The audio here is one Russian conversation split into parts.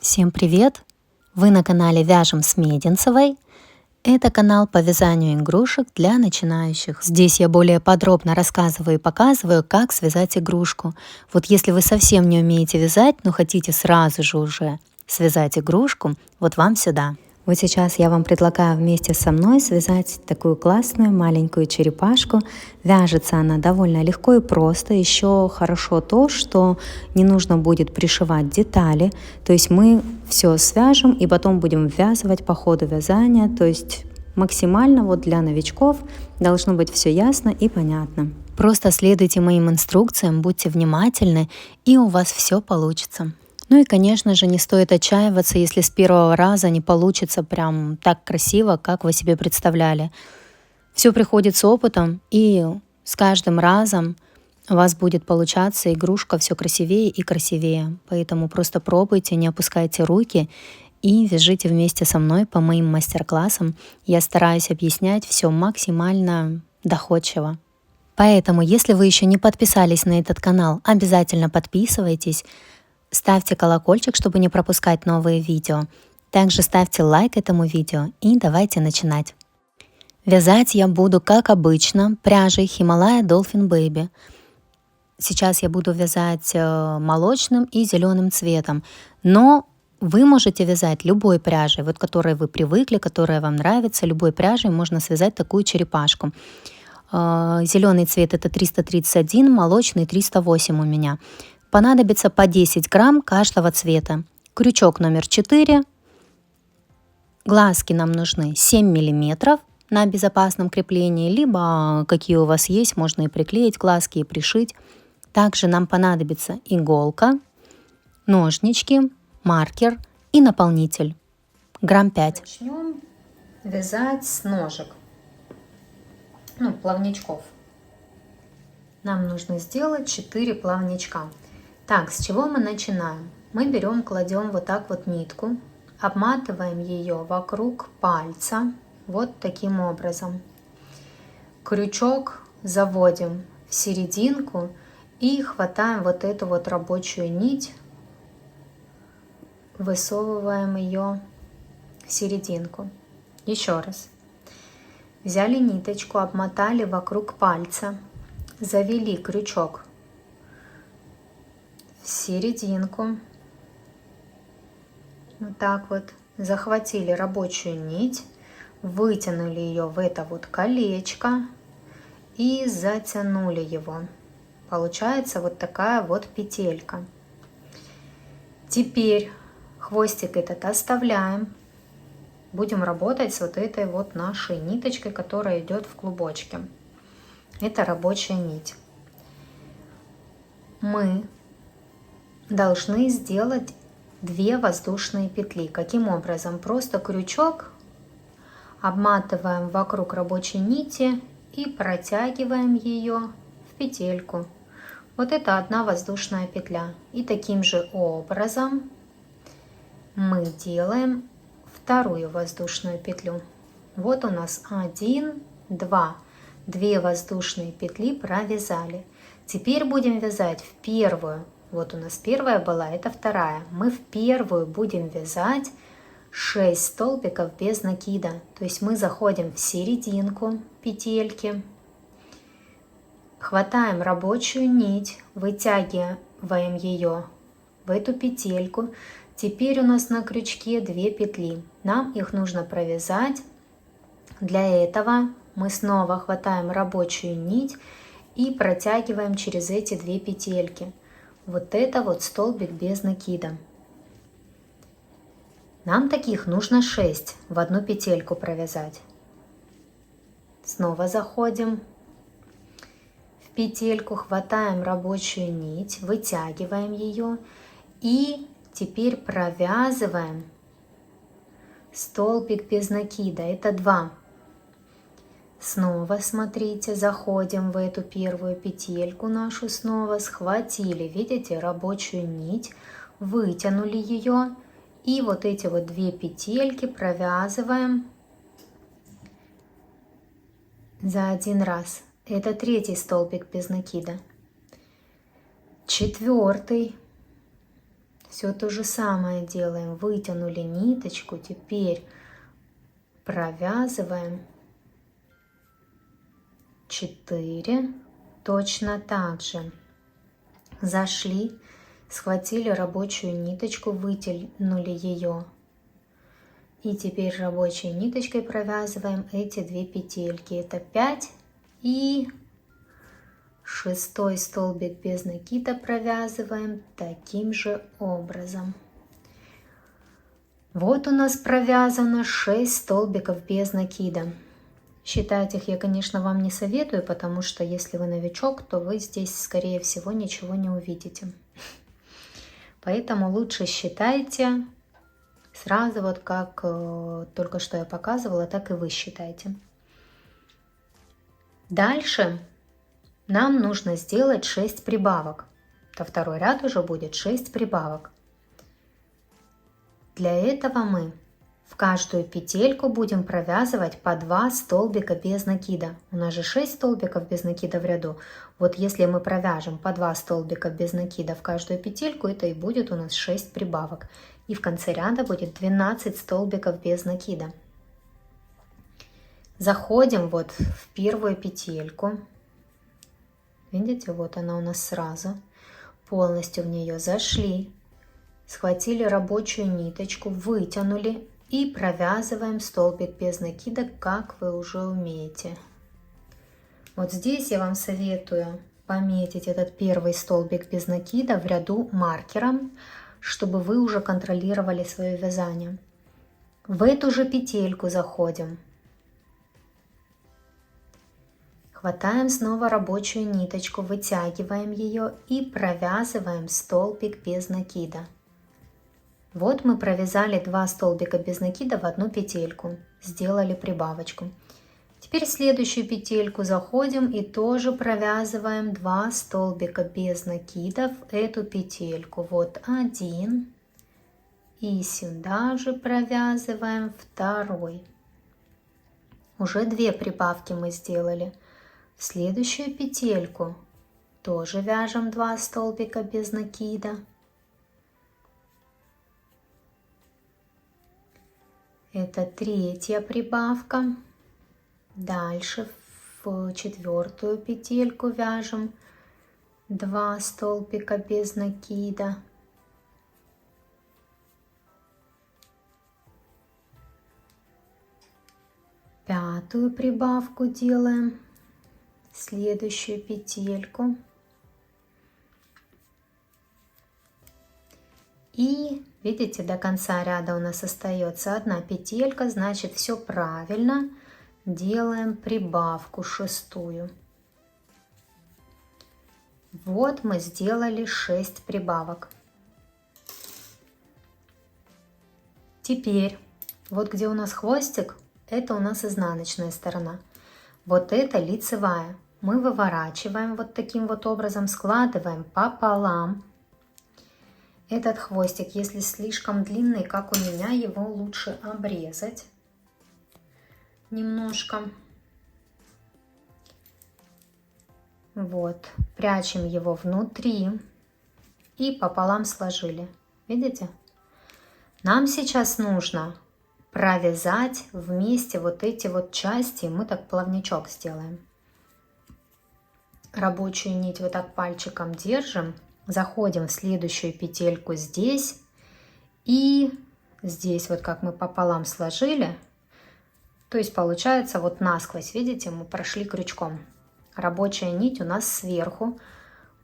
Всем привет! Вы на канале Вяжем с Мединцевой. Это канал по вязанию игрушек для начинающих. Здесь я более подробно рассказываю и показываю, как связать игрушку. Вот если вы совсем не умеете вязать, но хотите сразу же уже связать игрушку, вот вам сюда. Вот сейчас я вам предлагаю вместе со мной связать такую классную маленькую черепашку. Вяжется она довольно легко и просто. Еще хорошо то, что не нужно будет пришивать детали. То есть мы все свяжем и потом будем ввязывать по ходу вязания. То есть максимально вот для новичков должно быть все ясно и понятно. Просто следуйте моим инструкциям, будьте внимательны, и у вас все получится. Ну и, конечно же, не стоит отчаиваться, если с первого раза не получится прям так красиво, как вы себе представляли. Все приходит с опытом, и с каждым разом у вас будет получаться игрушка все красивее и красивее. Поэтому просто пробуйте, не опускайте руки и вяжите вместе со мной по моим мастер-классам. Я стараюсь объяснять все максимально доходчиво. Поэтому, если вы еще не подписались на этот канал, обязательно подписывайтесь. Ставьте колокольчик, чтобы не пропускать новые видео. Также ставьте лайк этому видео и давайте начинать. Вязать я буду, как обычно, пряжей Himalaya Dolphin Baby. Сейчас я буду вязать молочным и зеленым цветом. Но вы можете вязать любой пряжей, вот которой вы привыкли, которая вам нравится. Любой пряжей можно связать такую черепашку. Зеленый цвет это 331, молочный 308 у меня. Понадобится по 10 грамм каждого цвета. Крючок номер 4. Глазки нам нужны 7 миллиметров на безопасном креплении, либо какие у вас есть, можно и приклеить глазки, и пришить. Также нам понадобится иголка, ножнички, маркер и наполнитель. Грамм 5. Начнем вязать с ножек, плавничков. Нам нужно сделать 4 плавничка. Так, с чего мы начинаем? Мы берем, кладем вот так вот нитку, обматываем ее вокруг пальца, вот таким образом. Крючок заводим в серединку и хватаем вот эту вот рабочую нить, высовываем ее в серединку. Еще раз. Взяли ниточку, обмотали вокруг пальца, завели крючок в серединку, вот так вот, захватили рабочую нить, вытянули ее в это вот колечко и затянули его. Получается вот такая вот петелька. Теперь хвостик этот оставляем. Будем работать с вот этой вот нашей ниточкой, которая идет в клубочке. Это рабочая нить. Мы должны сделать 2 воздушные петли. Каким образом? Просто крючок обматываем вокруг рабочей нити и протягиваем ее в петельку. Вот это 1 воздушная петля. И таким же образом мы делаем 2 воздушную петлю. Вот у нас 1, 2. 2 воздушные петли провязали. Теперь будем вязать в первую. Вот у нас первая была, это вторая. Мы в первую будем вязать 6 столбиков без накида. То есть мы заходим в серединку петельки, хватаем рабочую нить, вытягиваем ее в эту петельку. Теперь у нас на крючке 2 петли. Нам их нужно провязать. Для этого мы снова хватаем рабочую нить и протягиваем через эти 2 петельки. Вот это вот столбик без накида. Нам таких нужно 6 в одну петельку провязать. Снова заходим в петельку, хватаем рабочую нить, вытягиваем ее и теперь провязываем столбик без накида. Это 2. Снова смотрите, заходим в эту первую петельку нашу, снова схватили, видите, рабочую нить, вытянули ее и вот эти вот 2 петельки провязываем за 1 раз. Это 3 столбик без накида. 4, Все то же самое делаем. Вытянули ниточку, теперь провязываем 4. Точно так же зашли, схватили рабочую ниточку, вытянули ее. И теперь рабочей ниточкой провязываем эти 2 петельки. Это 5 и 6 столбик без накида провязываем таким же образом. Вот у нас провязано 6 столбиков без накида. Считать их я, конечно, вам не советую, потому что если вы новичок, то вы здесь, скорее всего, ничего не увидите. Поэтому лучше считайте сразу, вот как только что я показывала, так и вы считайте. Дальше нам нужно сделать 6 прибавок. То второй ряд уже будет 6 прибавок. Для этого мы в каждую петельку будем провязывать по 2 столбика без накида. У нас же 6 столбиков без накида в ряду. Вот если мы провяжем по 2 столбика без накида в каждую петельку, это и будет у нас 6 прибавок. И в конце ряда будет 12 столбиков без накида. Заходим вот в первую петельку. Видите, вот она у нас сразу. Полностью в нее зашли. Схватили рабочую ниточку, вытянули и провязываем столбик без накида, как вы уже умеете. Вот здесь я вам советую пометить этот первый столбик без накида в ряду маркером, чтобы вы уже контролировали свое вязание. В эту же петельку заходим. Хватаем снова рабочую ниточку, вытягиваем ее и провязываем столбик без накида. Вот мы провязали 2 столбика без накида в одну петельку, сделали прибавочку. Теперь в следующую петельку заходим и тоже провязываем 2 столбика без накида в эту петельку. Вот 1 и сюда же провязываем 2. Уже 2 прибавки мы сделали. В следующую петельку тоже вяжем 2 столбика без накида. Это 3-я прибавка. Дальше в 4-ю петельку вяжем 2 столбика без накида. Пятую прибавку делаем. Следующую петельку. И видите, до конца ряда у нас остается 1 петелька, значит, все правильно. Делаем прибавку 6-ю. Вот мы сделали 6 прибавок. Теперь, вот где у нас хвостик, это у нас изнаночная сторона. Вот это лицевая. Мы выворачиваем вот таким вот образом, складываем пополам. Этот хвостик, если слишком длинный, как у меня, его лучше обрезать немножко. Вот, прячем его внутри и пополам сложили. Видите? Нам сейчас нужно провязать вместе вот эти вот части. Мы так плавничок сделаем. Рабочую нить вот так пальчиком держим. Заходим в следующую петельку здесь. И здесь вот как мы пополам сложили. То есть получается вот насквозь, видите, мы прошли крючком. Рабочая нить у нас сверху.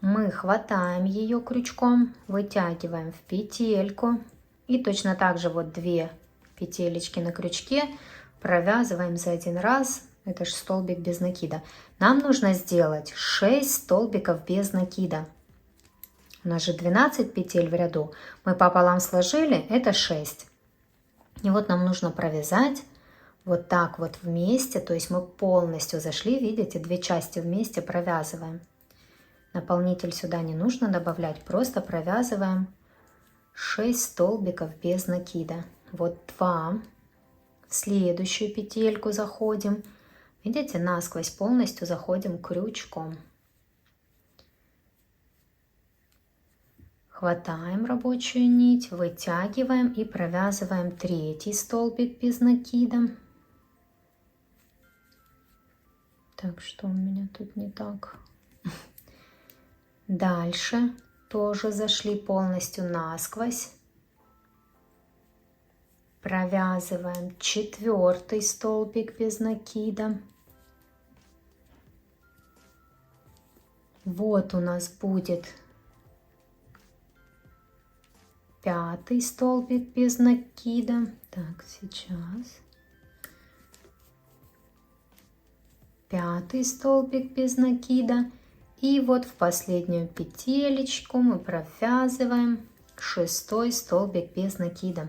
Мы хватаем ее крючком, вытягиваем в петельку. И точно так же вот 2 петелечки на крючке провязываем за 1 раз. Это же столбик без накида. Нам нужно сделать 6 столбиков без накида. У нас же 12 петель в ряду. Мы пополам сложили, это 6. И вот нам нужно провязать вот так вот вместе. То есть мы полностью зашли, видите, 2 части вместе провязываем. Наполнитель сюда не нужно добавлять, просто провязываем 6 столбиков без накида. Вот 2. В следующую петельку заходим. Видите, насквозь полностью заходим крючком. Хватаем рабочую нить, вытягиваем и провязываем третий столбик без накида. Так, что у меня тут не так? Дальше тоже зашли полностью насквозь. Провязываем четвертый столбик без накида. Вот у нас будет пятый столбик без накида. Так, сейчас. Пятый столбик без накида. И вот в последнюю петелечку мы провязываем шестой столбик без накида.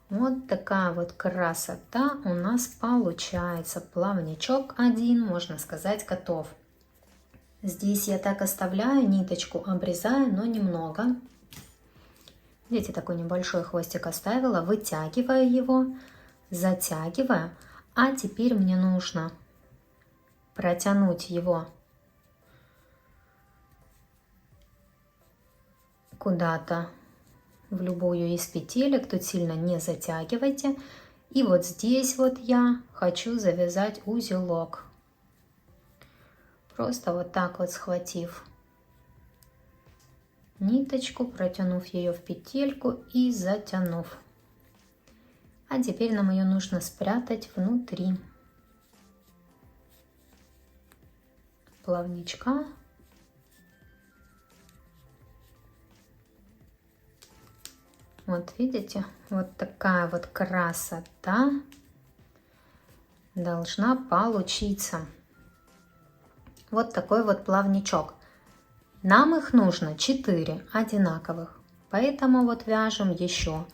Вот такая вот красота у нас получается. Плавничок один, можно сказать, готов. Здесь я так оставляю, ниточку обрезаю, но немного. Видите, такой небольшой хвостик оставила, вытягиваю его, затягиваю. А теперь мне нужно протянуть его куда-то в любую из петелек, тут сильно не затягивайте. И вот здесь вот я хочу завязать узелок. Просто вот так вот схватив ниточку, протянув ее в петельку и затянув. А теперь нам ее нужно спрятать внутри плавничка. Вот видите, вот такая вот красота должна получиться. Вот такой вот плавничок. Нам их нужно 4 одинаковых, поэтому вот вяжем еще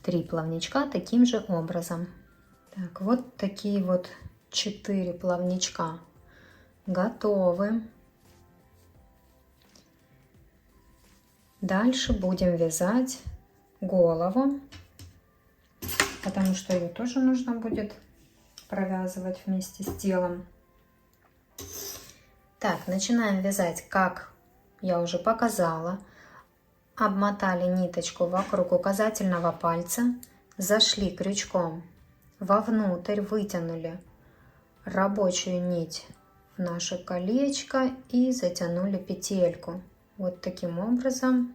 3 плавничка таким же образом. Так, вот такие вот 4 плавничка готовы. Дальше будем вязать голову, потому что ее тоже нужно будет провязывать вместе с телом. Так, начинаем вязать, как я уже показала. Обмотали ниточку вокруг указательного пальца, зашли крючком вовнутрь, вытянули рабочую нить в наше колечко и затянули петельку. Вот таким образом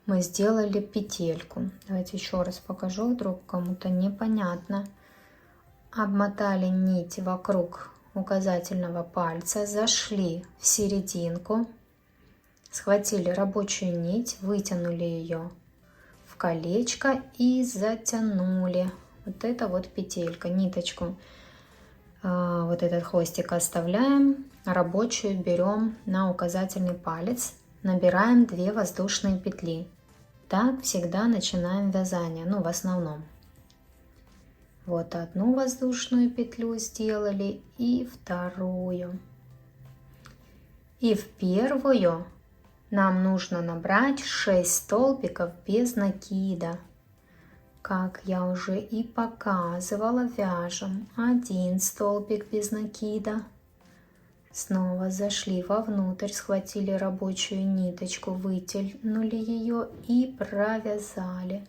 мы сделали петельку. Давайте еще раз покажу, вдруг кому-то непонятно. Обмотали нить вокруг указательного пальца, зашли в серединку, схватили рабочую нить, вытянули ее в колечко и затянули. Вот это вот петелька, ниточку. Вот этот хвостик оставляем, рабочую берем на указательный палец, набираем 2 воздушные петли. Так всегда начинаем вязание, ну в основном. Вот одну воздушную петлю сделали и вторую. И в первую нам нужно набрать 6 столбиков без накида. Как я уже и показывала, вяжем 1 столбик без накида. Снова зашли вовнутрь, схватили рабочую ниточку, вытянули ее и провязали.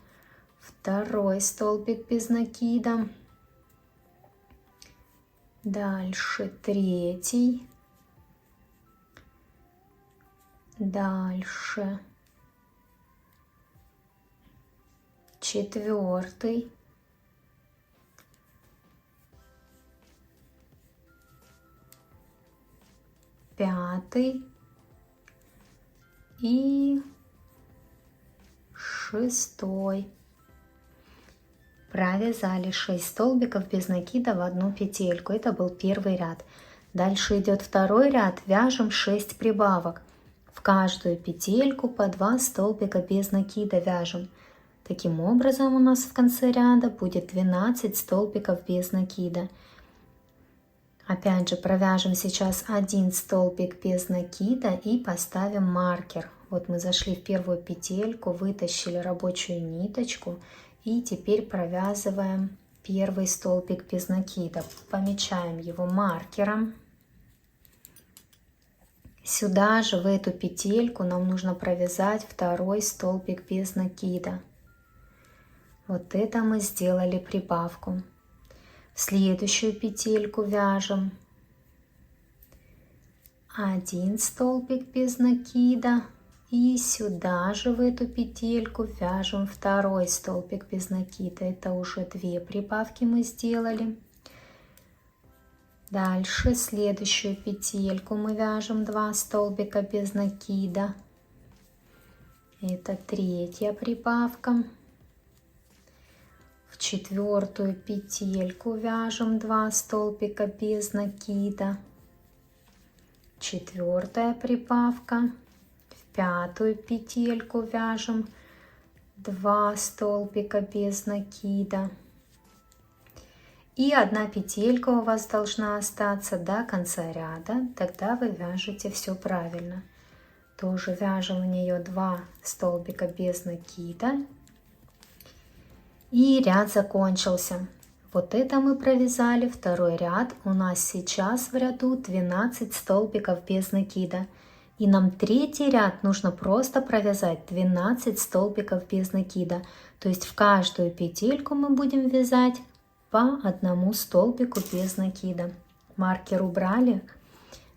2 столбик без накида. Дальше 3. Дальше 4. 5 и 6. Провязали 6 столбиков без накида в одну петельку. Это был первый ряд. Дальше идет второй ряд. Вяжем 6 прибавок. В каждую петельку по 2 столбика без накида вяжем. Таким образом у нас в конце ряда будет 12 столбиков без накида. Опять же провяжем сейчас 1 столбик без накида и поставим маркер. Вот мы зашли в первую петельку, вытащили рабочую ниточку и теперь провязываем первый столбик без накида. Помечаем его маркером. Сюда же, в эту петельку, нам нужно провязать второй столбик без накида. Вот это мы сделали прибавку. В следующую петельку вяжем 1 столбик без накида. И сюда же, в эту петельку, вяжем второй столбик без накида. Это уже 2 прибавки мы сделали. Дальше следующую петельку мы вяжем 2 столбика без накида. Это 3-я прибавка. В 4-ю петельку вяжем 2 столбика без накида. 4-я прибавка. В 5-ю петельку вяжем 2 столбика без накида. И 1 петелька у вас должна остаться до конца ряда, тогда вы вяжете все правильно. Тоже вяжем в нее 2 столбика без накида. И ряд закончился. Вот это мы провязали второй ряд. У нас сейчас в ряду 12 столбиков без накида. И нам 3-й ряд нужно просто провязать 12 столбиков без накида. То есть в каждую петельку мы будем вязать по 1 столбику без накида. Маркер убрали.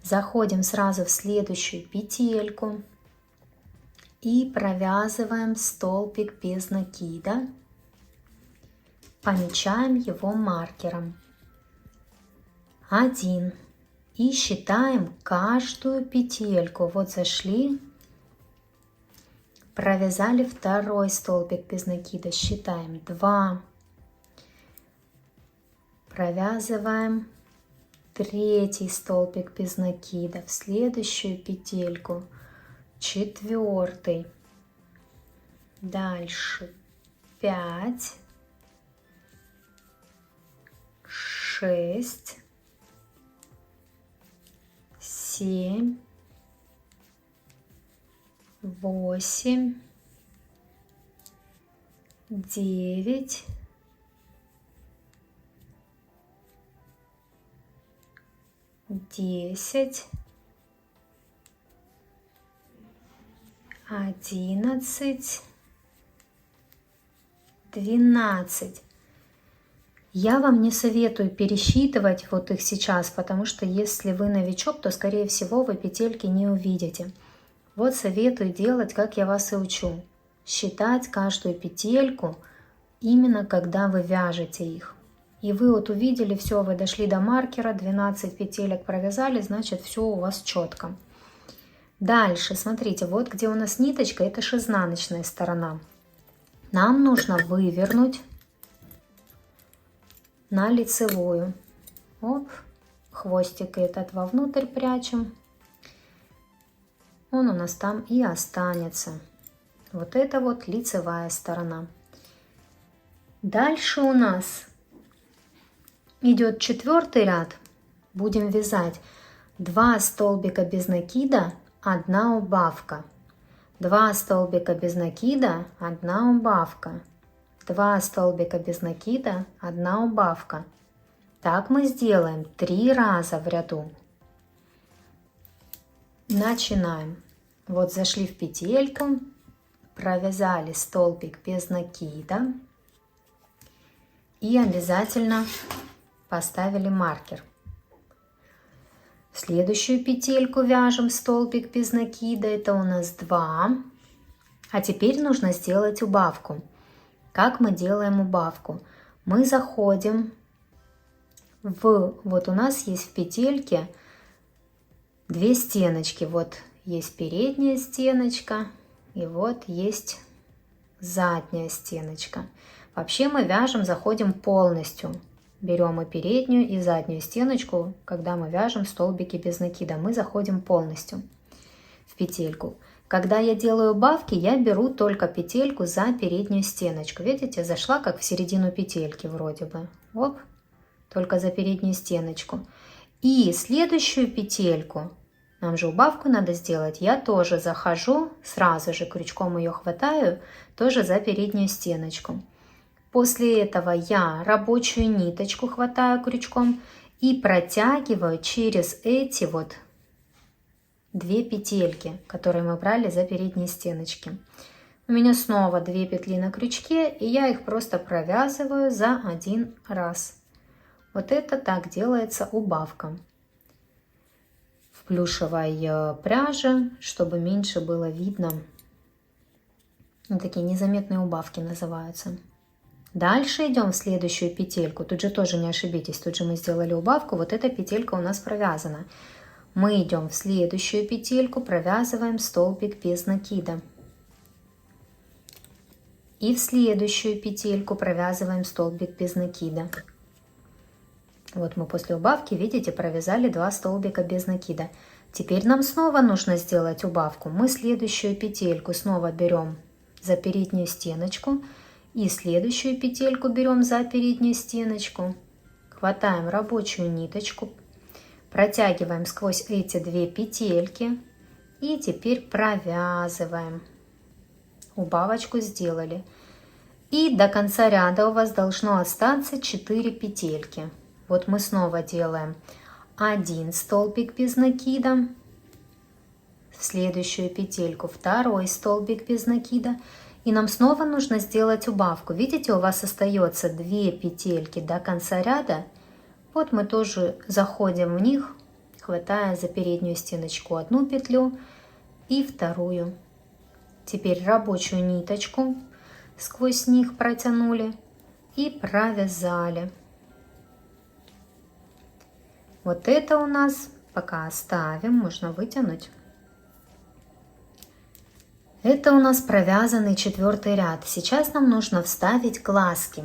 Заходим сразу в следующую петельку и провязываем столбик без накида. Помечаем его маркером. 1. И считаем каждую петельку. Вот зашли, провязали второй столбик без накида. Считаем 2. Провязываем 3-й столбик без накида. В следующую петельку 4-й. Дальше 5. 6, 7, 8, 9, 10, 11, 12. Я вам не советую пересчитывать вот их сейчас, потому что если вы новичок, то скорее всего вы петельки не увидите. Вот советую делать, как я вас и учу. Считать каждую петельку именно когда вы вяжете их. И вы вот увидели, все, вы дошли до маркера, 12 петелек провязали, значит все у вас четко. Дальше, смотрите, вот где у нас ниточка, это ж изнаночная сторона. Нам нужно вывернуть на лицевую. Оп, хвостик этот вовнутрь прячем. Он у нас там и останется. Вот это вот лицевая сторона. Дальше у нас идет 4-й ряд. Будем вязать 2 столбика без накида, 1 убавка. 2 столбика без накида, 1 убавка. 2 столбика без накида, 1 убавка. Так мы сделаем 3 раза в ряду. Начинаем. Вот зашли в петельку, провязали столбик без накида и обязательно поставили маркер. В следующую петельку вяжем столбик без накида, это у нас 2. А теперь нужно сделать убавку. Как мы делаем убавку? Мы заходим вот у нас есть в петельке 2 стеночки. Вот есть передняя стеночка и вот есть задняя стеночка. Вообще мы вяжем, заходим полностью. Берем и переднюю, и заднюю стеночку. Когда мы вяжем столбики без накида, мы заходим полностью в петельку. Когда я делаю убавки, я беру только петельку за переднюю стеночку. Видите, зашла как в середину петельки вроде бы. Оп, только за переднюю стеночку. И следующую петельку, нам же убавку надо сделать, я тоже захожу, сразу же крючком ее хватаю, тоже за переднюю стеночку. После этого я рабочую ниточку хватаю крючком и протягиваю через эти вот 2 петельки, которые мы брали за передние стеночки. У меня снова 2 петли на крючке, и я их просто провязываю за один раз. Вот это так делается убавка в плюшевой пряже, чтобы меньше было видно. Такие незаметные убавки называются. Дальше идем в следующую петельку. Тут же тоже не ошибитесь, тут же мы сделали убавку. Вот эта петелька у нас провязана. Мы идем в следующую петельку, провязываем столбик без накида. И в следующую петельку провязываем столбик без накида. Вот мы после убавки, видите, провязали 2 столбика без накида. Теперь нам снова нужно сделать убавку. Мы следующую петельку снова берем за переднюю стеночку. И следующую петельку берем за переднюю стеночку. Хватаем рабочую ниточку. Протягиваем сквозь эти 2 петельки. И теперь провязываем. Убавочку сделали. И до конца ряда у вас должно остаться 4 петельки. Вот мы снова делаем 1 столбик без накида. В следующую петельку 2 столбик без накида. И нам снова нужно сделать убавку. Видите, у вас остается 2 петельки до конца ряда. Вот мы тоже заходим в них, хватая за переднюю стеночку 1 петлю и 2. Теперь рабочую ниточку сквозь них протянули и провязали. Вот это у нас пока оставим, можно вытянуть. Это у нас провязанный 4-й ряд. Сейчас нам нужно вставить глазки.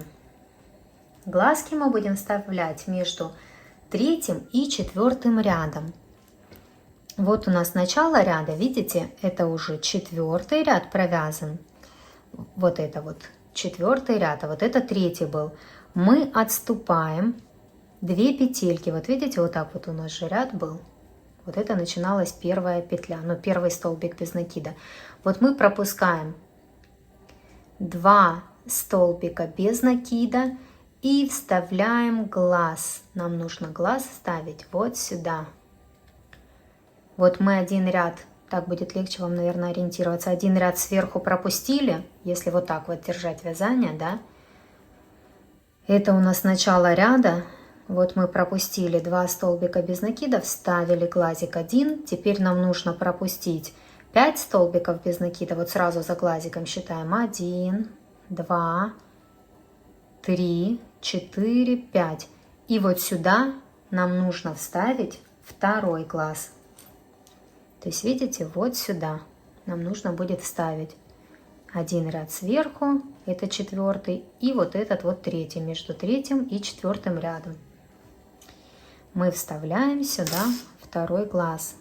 Глазки мы будем вставлять между 3-м и 4-м рядом. Вот у нас начало ряда, видите, это уже 4-й ряд провязан. Вот это вот 4-й ряд, а вот это 3-й был. Мы отступаем 2 петельки. Вот видите, вот так вот у нас же ряд был. Вот это начиналась 1-я петля, но 1-й столбик без накида. Вот мы пропускаем 2 столбика без накида и вставляем глаз. Нам нужно глаз вставить вот сюда. Вот мы 1 ряд, так будет легче вам, наверное, ориентироваться. 1 ряд сверху пропустили, если вот так вот держать вязание, да. Это у нас начало ряда. Вот мы пропустили 2 столбика без накида, вставили глазик 1. Теперь нам нужно пропустить 5 столбиков без накида. Вот сразу за глазиком считаем 1, 2, 3, 4, 5. И вот сюда нам нужно вставить 2-й глаз. То есть, видите, вот сюда нам нужно будет вставить 1 ряд сверху, это 4-й, и вот этот вот 3-й, между 3-м и 4-м рядом. Мы вставляем сюда 2-й глаз.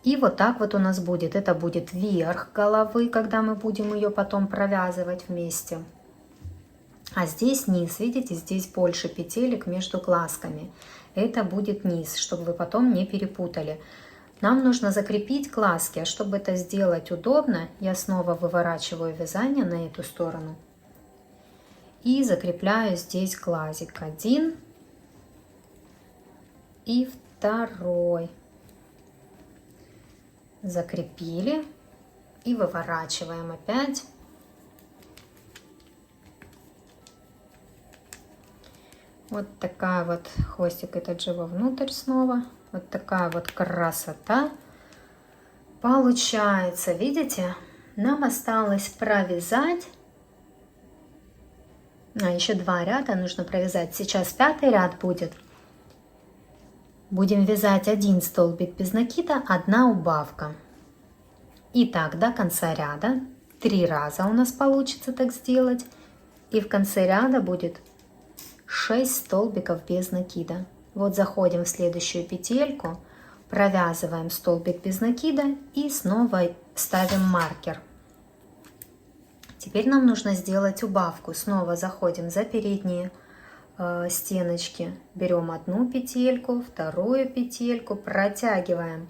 И вот так вот у нас будет. Это будет верх головы, когда мы будем ее потом провязывать вместе. А здесь низ, видите, здесь больше петелек между глазками. Это будет низ, чтобы вы потом не перепутали. Нам нужно закрепить глазки, а чтобы это сделать удобно, я снова выворачиваю вязание на эту сторону. И закрепляю здесь глазик 1 и 2. Закрепили и выворачиваем опять. Вот такая вот, хвостик этот же вовнутрь снова. Вот такая вот красота получается. Видите, нам осталось провязать. Еще 2 ряда нужно провязать. Сейчас 5-й ряд будет. Будем вязать 1 столбик без накида, 1 убавка. И так до конца ряда 3 раза у нас получится так сделать. И в конце ряда будет 6 столбиков без накида. Вот заходим в следующую петельку, провязываем столбик без накида и снова ставим маркер. Теперь нам нужно сделать убавку. Снова заходим за передние стеночки, берем 1 петельку, 2 петельку, протягиваем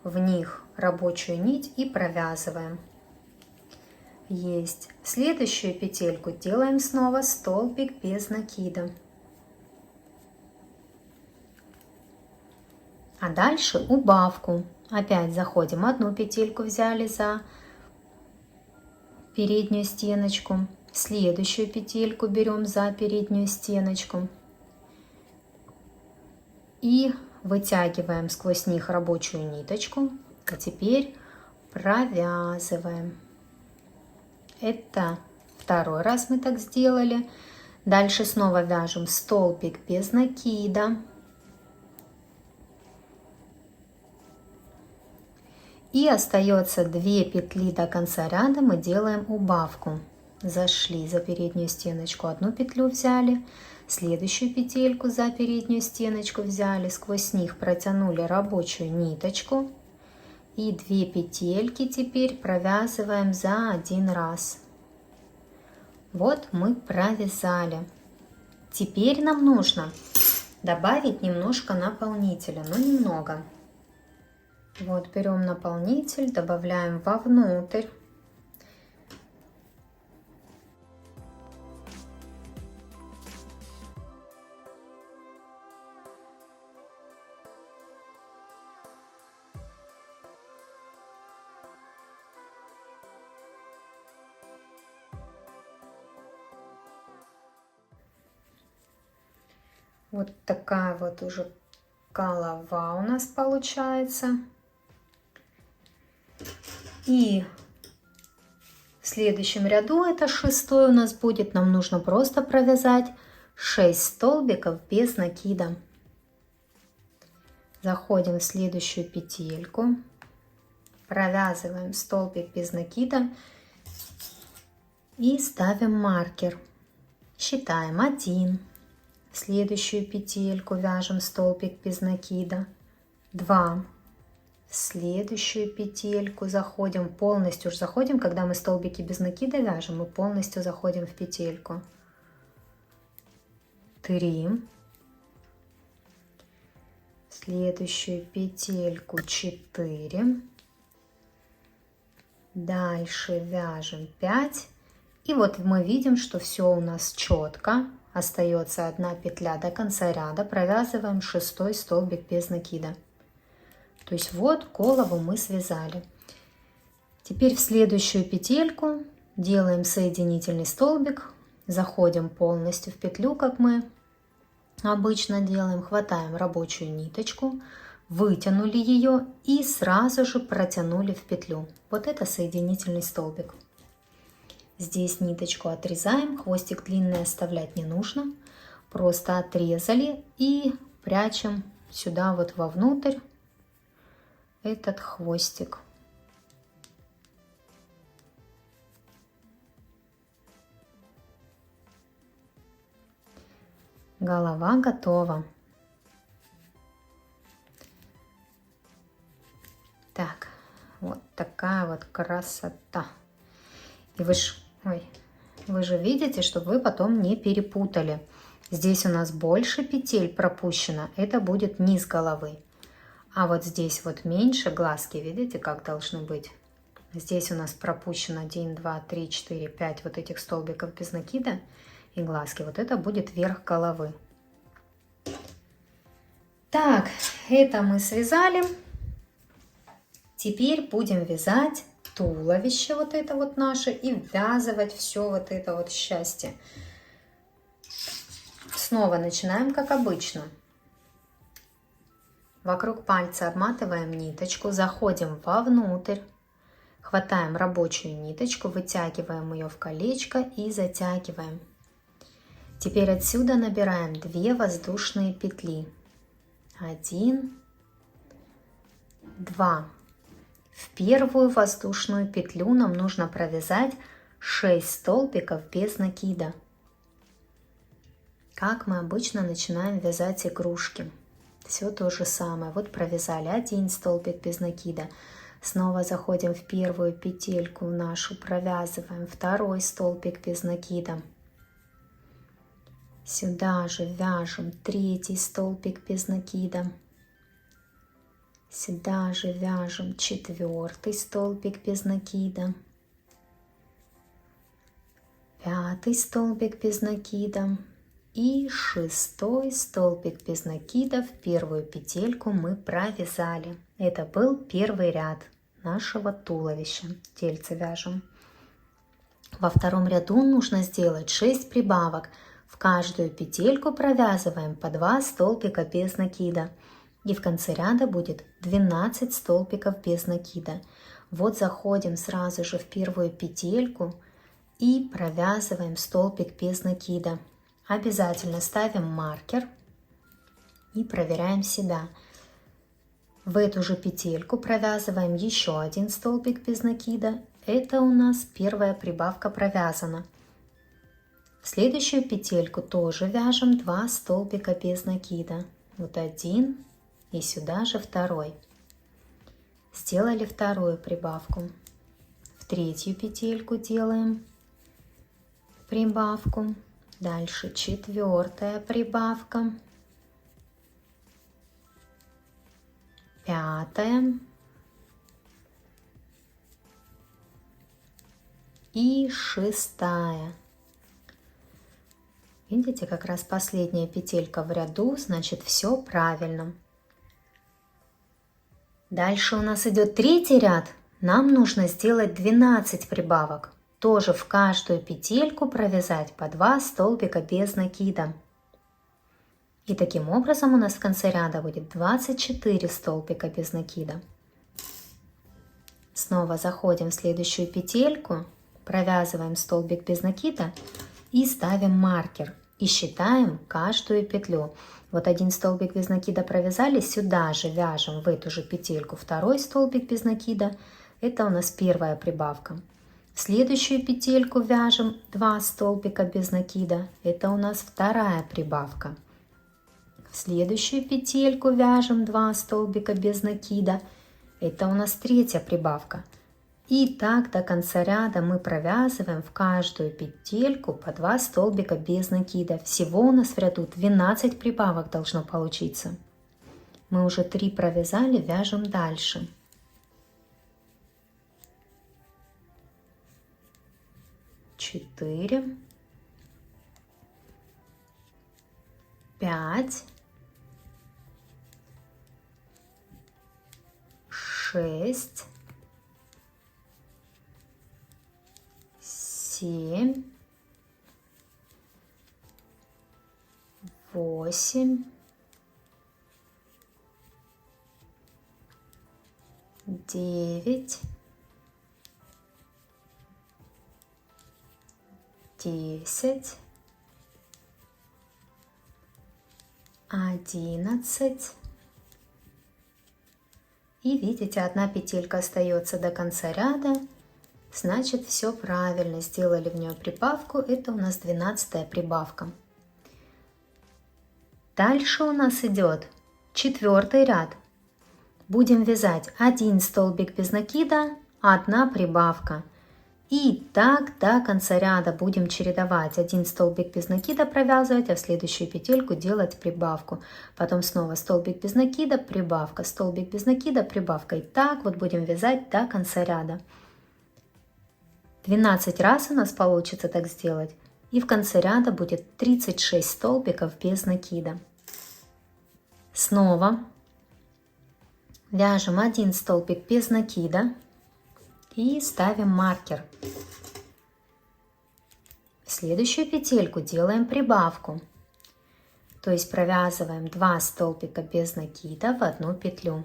в них рабочую нить и провязываем. Есть. В следующую петельку делаем снова столбик без накида. А дальше убавку. Опять заходим, одну петельку взяли за переднюю стеночку, следующую петельку берем за переднюю стеночку и вытягиваем сквозь них рабочую ниточку. А теперь провязываем. Это второй раз мы так сделали. Дальше снова вяжем столбик без накида. И остается 2 петли до конца ряда, мы делаем убавку. Зашли за переднюю стеночку, одну петлю взяли, следующую петельку за переднюю стеночку взяли, сквозь них протянули рабочую ниточку. И 2 петельки теперь провязываем за один раз. Вот мы провязали. Теперь нам нужно добавить немножко наполнителя, но немного. Вот берем наполнитель, добавляем вовнутрь. Вот такая вот уже голова у нас получается. И в следующем ряду, это 6-й у нас будет, нам нужно просто провязать 6 столбиков без накида. Заходим в следующую петельку, провязываем столбик без накида и ставим маркер. Считаем 1. В следующую петельку вяжем столбик без накида. 2. В следующую петельку заходим, полностью уже заходим, когда мы столбики без накида вяжем, мы полностью заходим в петельку. 3. В следующую петельку 4. Дальше вяжем 5. И вот мы видим, что все у нас четко. Остается 1 петля до конца ряда. Провязываем 6-й столбик без накида. То есть вот голову мы связали. Теперь в следующую петельку делаем соединительный столбик. Заходим полностью в петлю, как мы обычно делаем. Хватаем рабочую ниточку, вытянули ее и сразу же протянули в петлю. Вот это соединительный столбик. Здесь ниточку отрезаем, хвостик длинный оставлять не нужно. Просто отрезали и прячем сюда вот вовнутрь этот хвостик. Голова готова. Так, вот такая вот красота. И вы же видите, чтобы вы потом не перепутали. Здесь у нас больше петель пропущено, это будет низ головы. А вот здесь вот меньше, глазки, видите, как должны быть. Здесь у нас пропущено 1, 2, 3, 4, 5 вот этих столбиков без накида и глазки. Вот это будет верх головы. Так, это мы связали. Теперь будем вязать туловище вот это вот наше и ввязывать все вот это вот счастье. Снова начинаем как обычно. Вокруг пальца обматываем ниточку, заходим вовнутрь, хватаем рабочую ниточку, вытягиваем ее в колечко и затягиваем. Теперь отсюда набираем 2 воздушные петли. 1, 2. В первую воздушную петлю нам нужно провязать 6 столбиков без накида. Как мы обычно начинаем вязать игрушки. Все то же самое. Вот провязали 1 столбик без накида. Снова заходим в первую петельку нашу, провязываем 2 столбик без накида. Сюда же вяжем 3 столбик без накида. Сюда же вяжем 4 столбик без накида. 5 столбик без накида. И 6 столбик без накида в первую петельку мы провязали. Это был первый ряд нашего туловища. Тельце вяжем. Во втором ряду нужно сделать 6 прибавок. В каждую петельку провязываем по 2 столбика без накида. И в конце ряда будет 12 столбиков без накида. Вот заходим сразу же в первую петельку и провязываем столбик без накида. Обязательно ставим маркер и проверяем себя. В эту же петельку провязываем еще один столбик без накида. Это у нас первая прибавка провязана. В следующую петельку тоже вяжем 2 столбика без накида. Вот один и сюда же второй. Сделали вторую прибавку. В третью петельку делаем прибавку. Дальше четвертая прибавка. Пятая. И шестая. Видите, как раз последняя петелька в ряду, значит, все правильно. Дальше у нас идет третий ряд. Нам нужно сделать 12 прибавок. Тоже в каждую петельку провязать по 2 столбика без накида. И таким образом у нас в конце ряда будет 24 столбика без накида. Снова заходим в следующую петельку, провязываем столбик без накида и ставим маркер. И считаем каждую петлю. Вот один столбик без накида провязали, сюда же вяжем в эту же петельку второй столбик без накида. Это у нас первая прибавка. В следующую петельку вяжем 2 столбика без накида. Это у нас вторая прибавка. В следующую петельку вяжем 2 столбика без накида. Это у нас третья прибавка. И так до конца ряда мы провязываем в каждую петельку по 2 столбика без накида. Всего у нас в ряду 12 прибавок должно получиться. Мы уже 3 провязали, вяжем дальше. Четыре, 5, 6, 7, 8, 9, 10, 11. И видите, одна петелька остается до конца ряда. Значит, все правильно. Сделали в нее прибавку. Это у нас 12-я прибавка. Дальше у нас идет 4-й ряд. Будем вязать 1 столбик без накида, 1 прибавка. И так до конца ряда будем чередовать. 1 столбик без накида провязывать, а в следующую петельку делать прибавку. Потом снова столбик без накида, прибавка, столбик без накида, прибавка. И так вот будем вязать до конца ряда. 12 раз у нас получится так сделать. И в конце ряда будет 36 столбиков без накида. Снова вяжем 1 столбик без накида. И ставим маркер. В следующую петельку делаем прибавку. То есть провязываем 2 столбика без накида в одну петлю.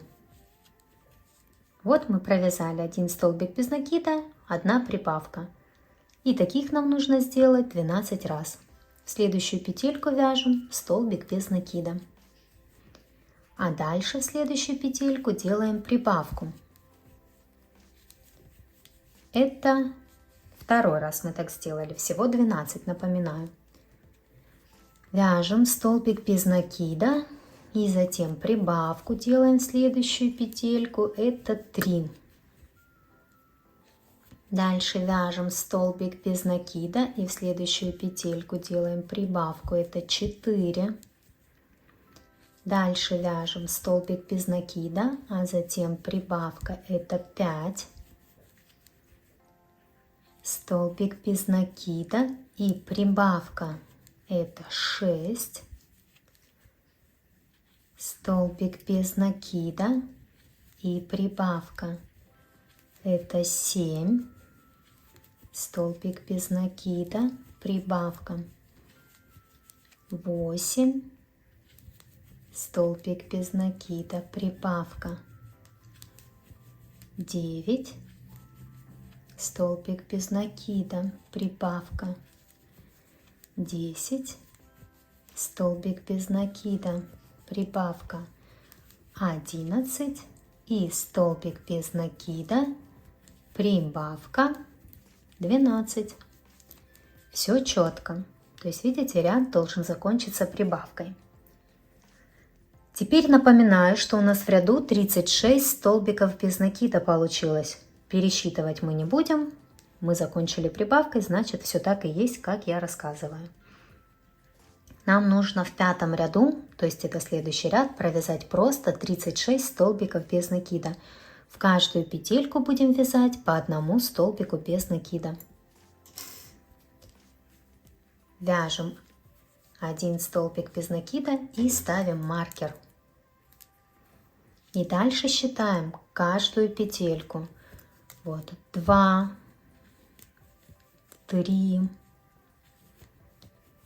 Вот мы провязали 1 столбик без накида, 1 прибавка. И таких нам нужно сделать 12 раз. В следующую петельку вяжем столбик без накида. А дальше в следующую петельку делаем прибавку. Это второй раз мы так сделали, всего 12, напоминаю. Вяжем столбик без накида и затем прибавку делаем в следующую петельку, это 3. Дальше вяжем столбик без накида и в следующую петельку делаем прибавку, это 4. Дальше вяжем столбик без накида, а затем прибавка, это 5. Столбик без накида и прибавка, это 6, столбик без накида и прибавка, это 7, столбик без накида, прибавка, 8, столбик без накида, прибавка, 9, столбик без накида, прибавка, 10, столбик без накида, прибавка, 11 и столбик без накида, прибавка, 12. Все четко. То есть, видите, ряд должен закончиться прибавкой. Теперь напоминаю, что у нас в ряду 36 столбиков без накида получилось. Пересчитывать мы не будем. Мы закончили прибавкой, значит, все так и есть, как я рассказываю. Нам нужно в 5 ряду, то есть это следующий ряд, провязать просто 36 столбиков без накида. В каждую петельку будем вязать по одному столбику без накида. Вяжем 1 столбик без накида и ставим маркер. И дальше считаем каждую петельку. Вот 2, 3,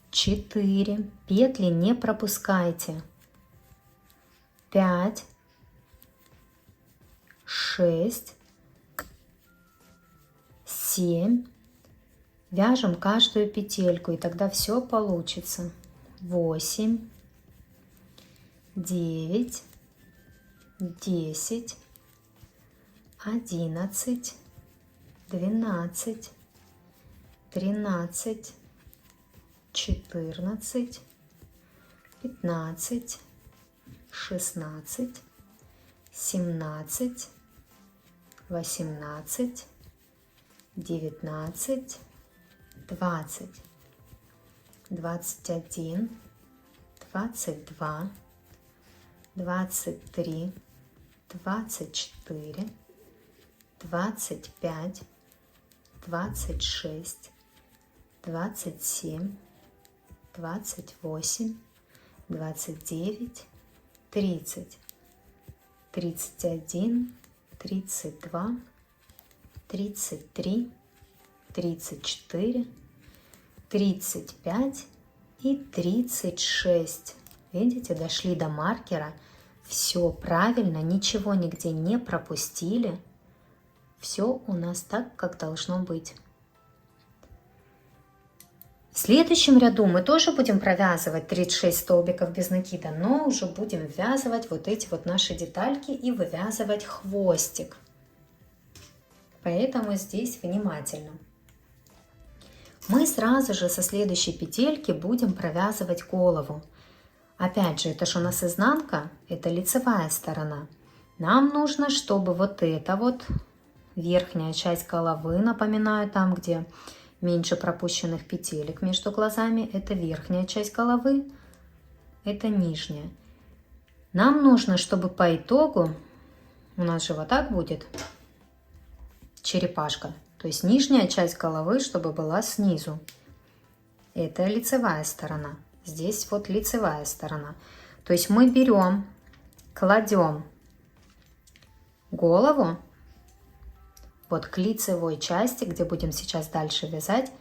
4, петли не пропускайте, 5, 6, 7, вяжем каждую петельку, и тогда все получится, 8, 9, 10, 11, 12, 13, 14, 15, 16, 17, 18, 19, 20, 21, 22, 23, 24, 25, 26, 27, 28, 29, 30, 31, 32, 33, 34, 35 и 36. Видите, дошли до маркера. Все правильно, ничего нигде не пропустили. Все у нас так, как должно быть. В следующем ряду мы тоже будем провязывать 36 столбиков без накида, но уже будем ввязывать вот эти вот наши детальки и вывязывать хвостик. Поэтому здесь внимательно. Мы сразу же со следующей петельки будем провязывать голову. Опять же, это же у нас изнанка, это лицевая сторона. Нам нужно, чтобы вот эта вот верхняя часть головы, напоминаю, там, где меньше пропущенных петелек между глазами, это верхняя часть головы, это нижняя. Нам нужно, чтобы по итогу у нас же вот так будет черепашка. То есть нижняя часть головы, чтобы была снизу. Это лицевая сторона. Здесь вот лицевая сторона. То есть мы берем, кладем голову вот к лицевой части, где будем сейчас дальше вязать.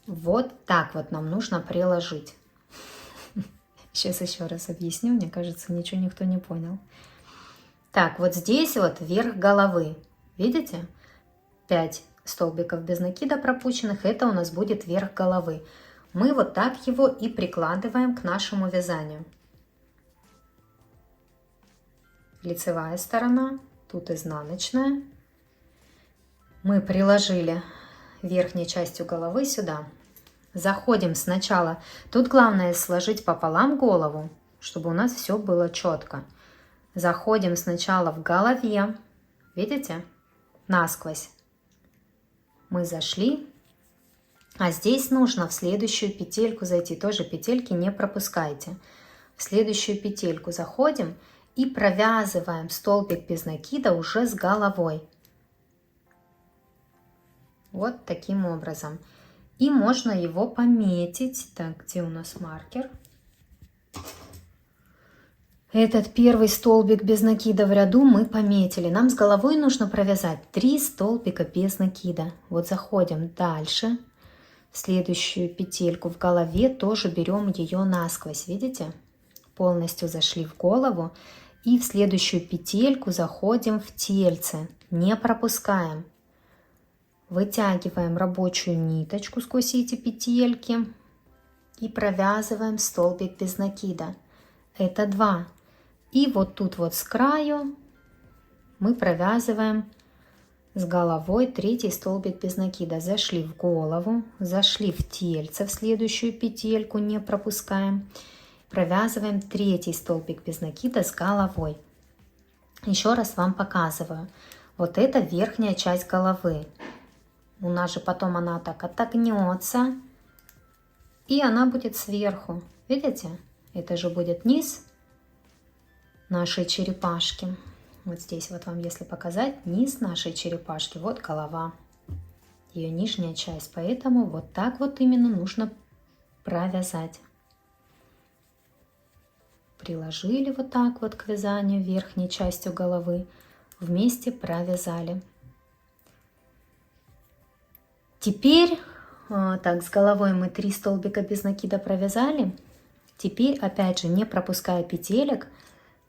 Вот так вот нам нужно приложить. Сейчас еще раз объясню. Мне кажется, ничего никто не понял. Так, вот здесь вот верх головы. Видите? 5 столбиков без накида пропущенных. Это у нас будет верх головы. Мы вот так его и прикладываем к нашему вязанию. Лицевая сторона, тут изнаночная. Мы приложили верхней частью головы сюда. Заходим сначала. Тут главное сложить пополам голову, чтобы у нас все было четко. Заходим сначала в голове. Видите? Насквозь. Мы зашли. А здесь нужно в следующую петельку зайти. Тоже петельки не пропускайте. В следующую петельку заходим и провязываем столбик без накида уже с головой. Вот таким образом. И можно его пометить. Так, где у нас маркер? Этот первый столбик без накида в ряду мы пометили. Нам с головой нужно провязать 3 столбика без накида. Вот заходим дальше. В следующую петельку в голове тоже берем ее насквозь. Видите? Полностью зашли в голову. И в следующую петельку заходим в тельце. Не пропускаем. Вытягиваем рабочую ниточку сквозь эти петельки. И провязываем столбик без накида. Это 2. И вот тут вот с краю мы провязываем с головой 3 столбик без накида. Зашли в голову, зашли в тельце, в следующую петельку не пропускаем. Провязываем 3 столбик без накида с головой. Еще раз вам показываю. Вот это верхняя часть головы. У нас же потом она так отогнется. И она будет сверху. Видите? Это же будет низ нашей черепашки. Вот здесь вот вам, если показать, низ нашей черепашки. Вот голова. Ее нижняя часть. Поэтому вот так вот именно нужно провязать. Приложили вот так вот к вязанию верхней частью головы. Вместе провязали. Теперь, так, с головой мы 3 столбика без накида провязали. Теперь, опять же, не пропуская петелек,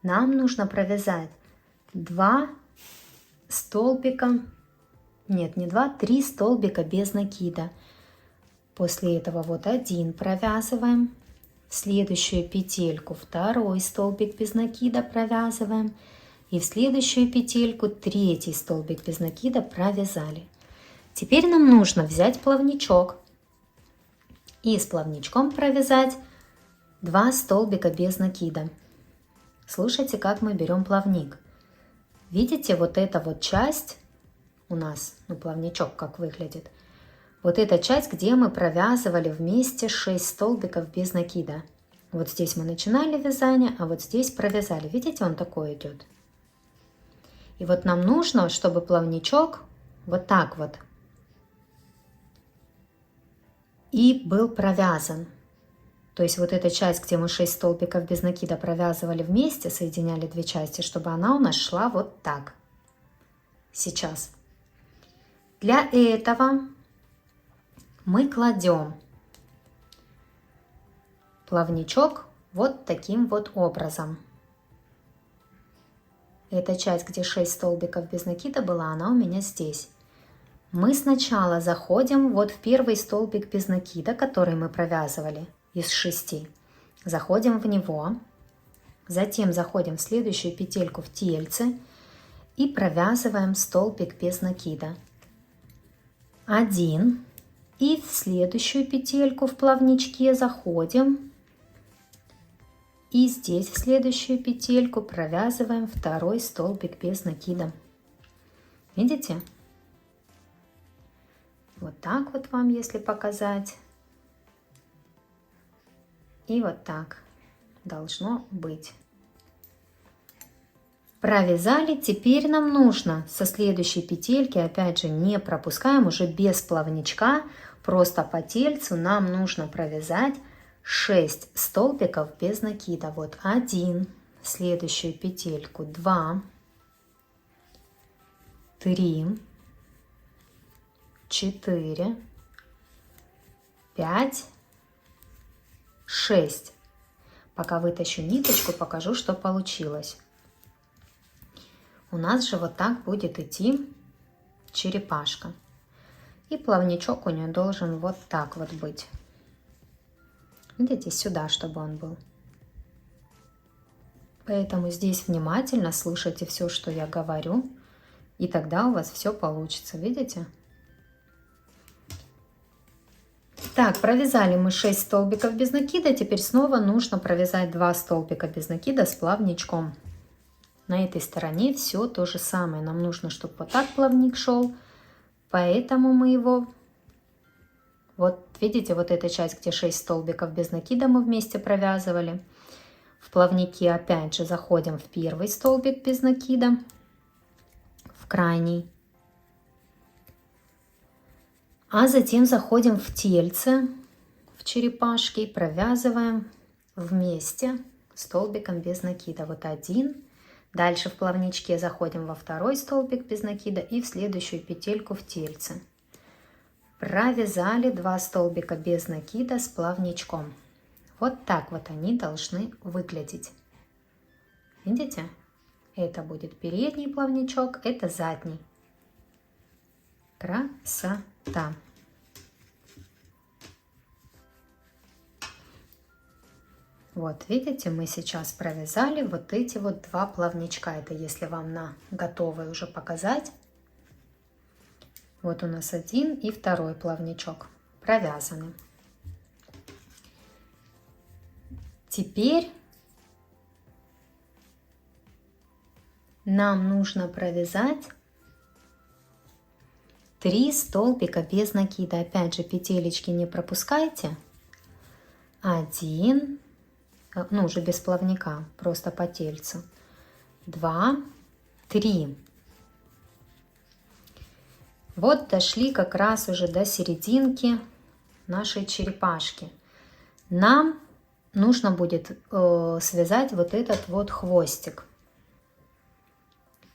нам нужно провязать 2 столбика, нет, не 2, 3 столбика без накида. После этого вот 1 провязываем, в следующую петельку 2 столбик без накида провязываем, и в следующую петельку 3 столбик без накида провязали. Теперь нам нужно взять плавничок и с плавничком провязать 2 столбика без накида. Слушайте, как мы берем плавник. Видите, вот эта вот часть у нас, плавничок как выглядит. Вот эта часть, где мы провязывали вместе 6 столбиков без накида. Вот здесь мы начинали вязание, а вот здесь провязали. Видите, он такой идет. И вот нам нужно, чтобы плавничок вот так вот и был провязан. То есть вот эта часть, где мы 6 столбиков без накида провязывали вместе, соединяли 2 части, чтобы она у нас шла вот так. Сейчас. Для этого мы кладем плавничок вот таким вот образом. Эта часть, где 6 столбиков без накида была, она у меня здесь. Мы сначала заходим вот в первый столбик без накида, который мы провязывали из 6. Заходим в него, затем заходим в следующую петельку в тельце и провязываем столбик без накида. 1. И в следующую петельку в плавничке заходим. И здесь в следующую петельку провязываем 2 столбик без накида. Видите? Вот так вот вам, если показать. И вот так должно быть. Провязали. Теперь нам нужно со следующей петельки, опять же, не пропускаем, уже без плавничка, просто по тельцу нам нужно провязать 6 столбиков без накида. Вот 1, в следующую петельку 2, 3, 4, 5, 6. Пока вытащу ниточку, покажу, что получилось. У нас же вот так будет идти черепашка. И плавничок у нее должен вот так вот быть. Видите, сюда, чтобы он был. Поэтому здесь внимательно слушайте все, что я говорю. И тогда у вас все получится. Видите? Так, провязали мы 6 столбиков без накида. Теперь снова нужно провязать 2 столбика без накида с плавничком. На этой стороне все то же самое. Нам нужно, чтобы вот так плавник шел. Поэтому мы его... Вот видите, вот эта часть, где 6 столбиков без накида мы вместе провязывали. В плавнике опять же заходим в первый столбик без накида. В крайний. А затем заходим в тельце, в черепашки и провязываем вместе столбиком без накида. Вот один. Дальше в плавничке заходим во второй столбик без накида и в следующую петельку в тельце. Провязали 2 столбика без накида с плавничком. Вот так вот они должны выглядеть. Видите? Это будет передний плавничок, это задний. Красота! Вот, видите, мы сейчас провязали вот эти вот 2 плавничка. Это если вам на готовой уже показать. Вот у нас один и второй плавничок провязаны. Теперь нам нужно провязать 3 столбика без накида. Опять же, петелечки не пропускайте. 1, ну уже без плавника, просто по тельцу. 2, 3. Вот дошли как раз уже до серединки нашей черепашки. Нам нужно будет связать вот этот вот хвостик.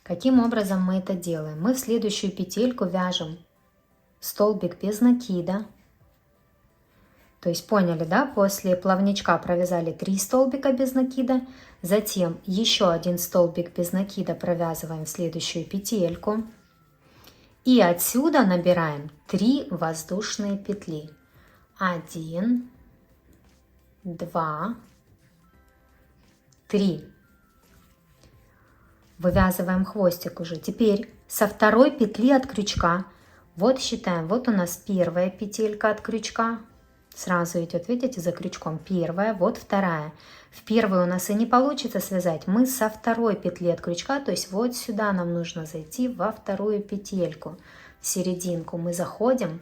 Каким образом мы это делаем? Мы в следующую петельку вяжем столбик без накида. То есть поняли, да? После плавничка провязали 3 столбика без накида. Затем еще 1 столбик без накида провязываем в следующую петельку. И отсюда набираем 3 воздушные петли. 1, 2, 3. Вывязываем хвостик уже. Теперь со второй петли от крючка, вот считаем, вот у нас первая петелька от крючка. Сразу идет, видите, за крючком первая, вот вторая. В первую у нас и не получится связать. Мы со второй петли от крючка, то есть вот сюда нам нужно зайти во вторую петельку. В серединку мы заходим,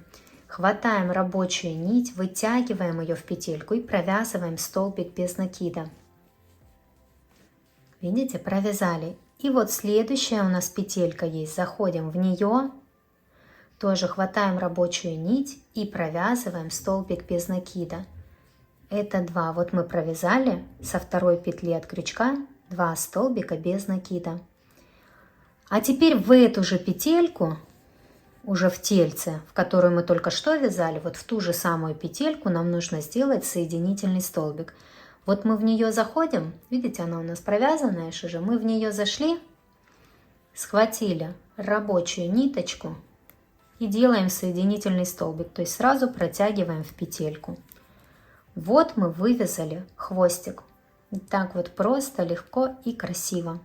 хватаем рабочую нить, вытягиваем ее в петельку и провязываем столбик без накида. Видите, провязали. И вот следующая у нас петелька есть. Заходим в нее, тоже хватаем рабочую нить и провязываем столбик без накида. Это 2. Вот мы провязали со второй петли от крючка 2 столбика без накида. А теперь в эту же петельку, уже в тельце, в которую мы только что вязали, вот в ту же самую петельку нам нужно сделать соединительный столбик. Вот мы в нее заходим, видите, она у нас провязанная же, мы в нее зашли, схватили рабочую ниточку и делаем соединительный столбик, то есть сразу протягиваем в петельку. Вот мы вывязали хвостик. Так вот просто, легко и красиво.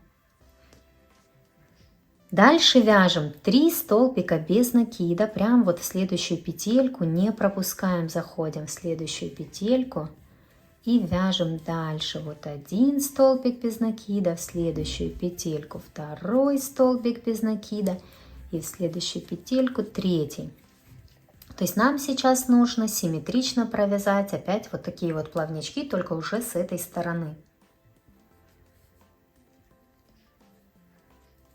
Дальше вяжем 3 столбика без накида, прям вот в следующую петельку, не пропускаем, заходим в следующую петельку. И вяжем дальше. Вот 1 столбик без накида, в следующую петельку 2 столбик без накида и в следующую петельку 3. То есть нам сейчас нужно симметрично провязать опять вот такие вот плавнички, только уже с этой стороны.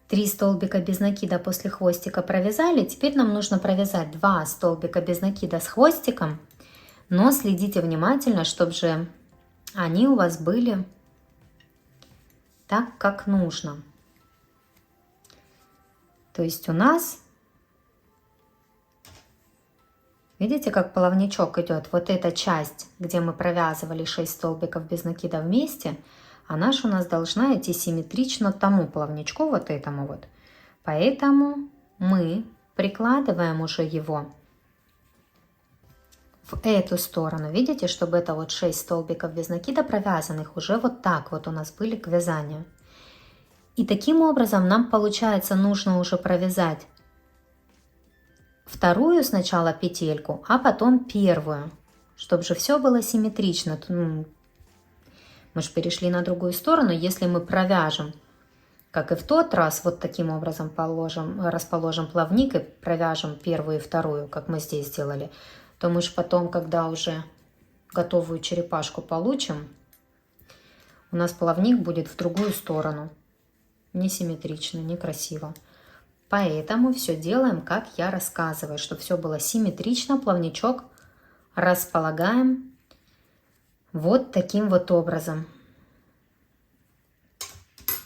3 столбика без накида после хвостика провязали. Теперь нам нужно провязать 2 столбика без накида с хвостиком. Но следите внимательно, чтобы же они у вас были так, как нужно. То есть у нас, видите, как плавничок идет? Вот эта часть, где мы провязывали 6 столбиков без накида вместе, она же у нас должна идти симметрично тому плавничку, вот этому вот. Поэтому мы прикладываем уже его в эту сторону. Видите, чтобы это вот 6 столбиков без накида провязанных уже вот так вот у нас были к вязанию. И таким образом нам получается нужно уже провязать вторую сначала петельку, а потом первую, чтобы же все было симметрично. Мы же перешли на другую сторону. Если мы провяжем, как и в тот раз, вот таким образом расположим плавник и провяжем первую и вторую, как мы здесь сделали, то мы же потом, когда уже готовую черепашку получим, у нас плавник будет в другую сторону. Несимметрично, некрасиво. Поэтому все делаем, как я рассказываю, чтобы все было симметрично. Плавничок располагаем вот таким вот образом.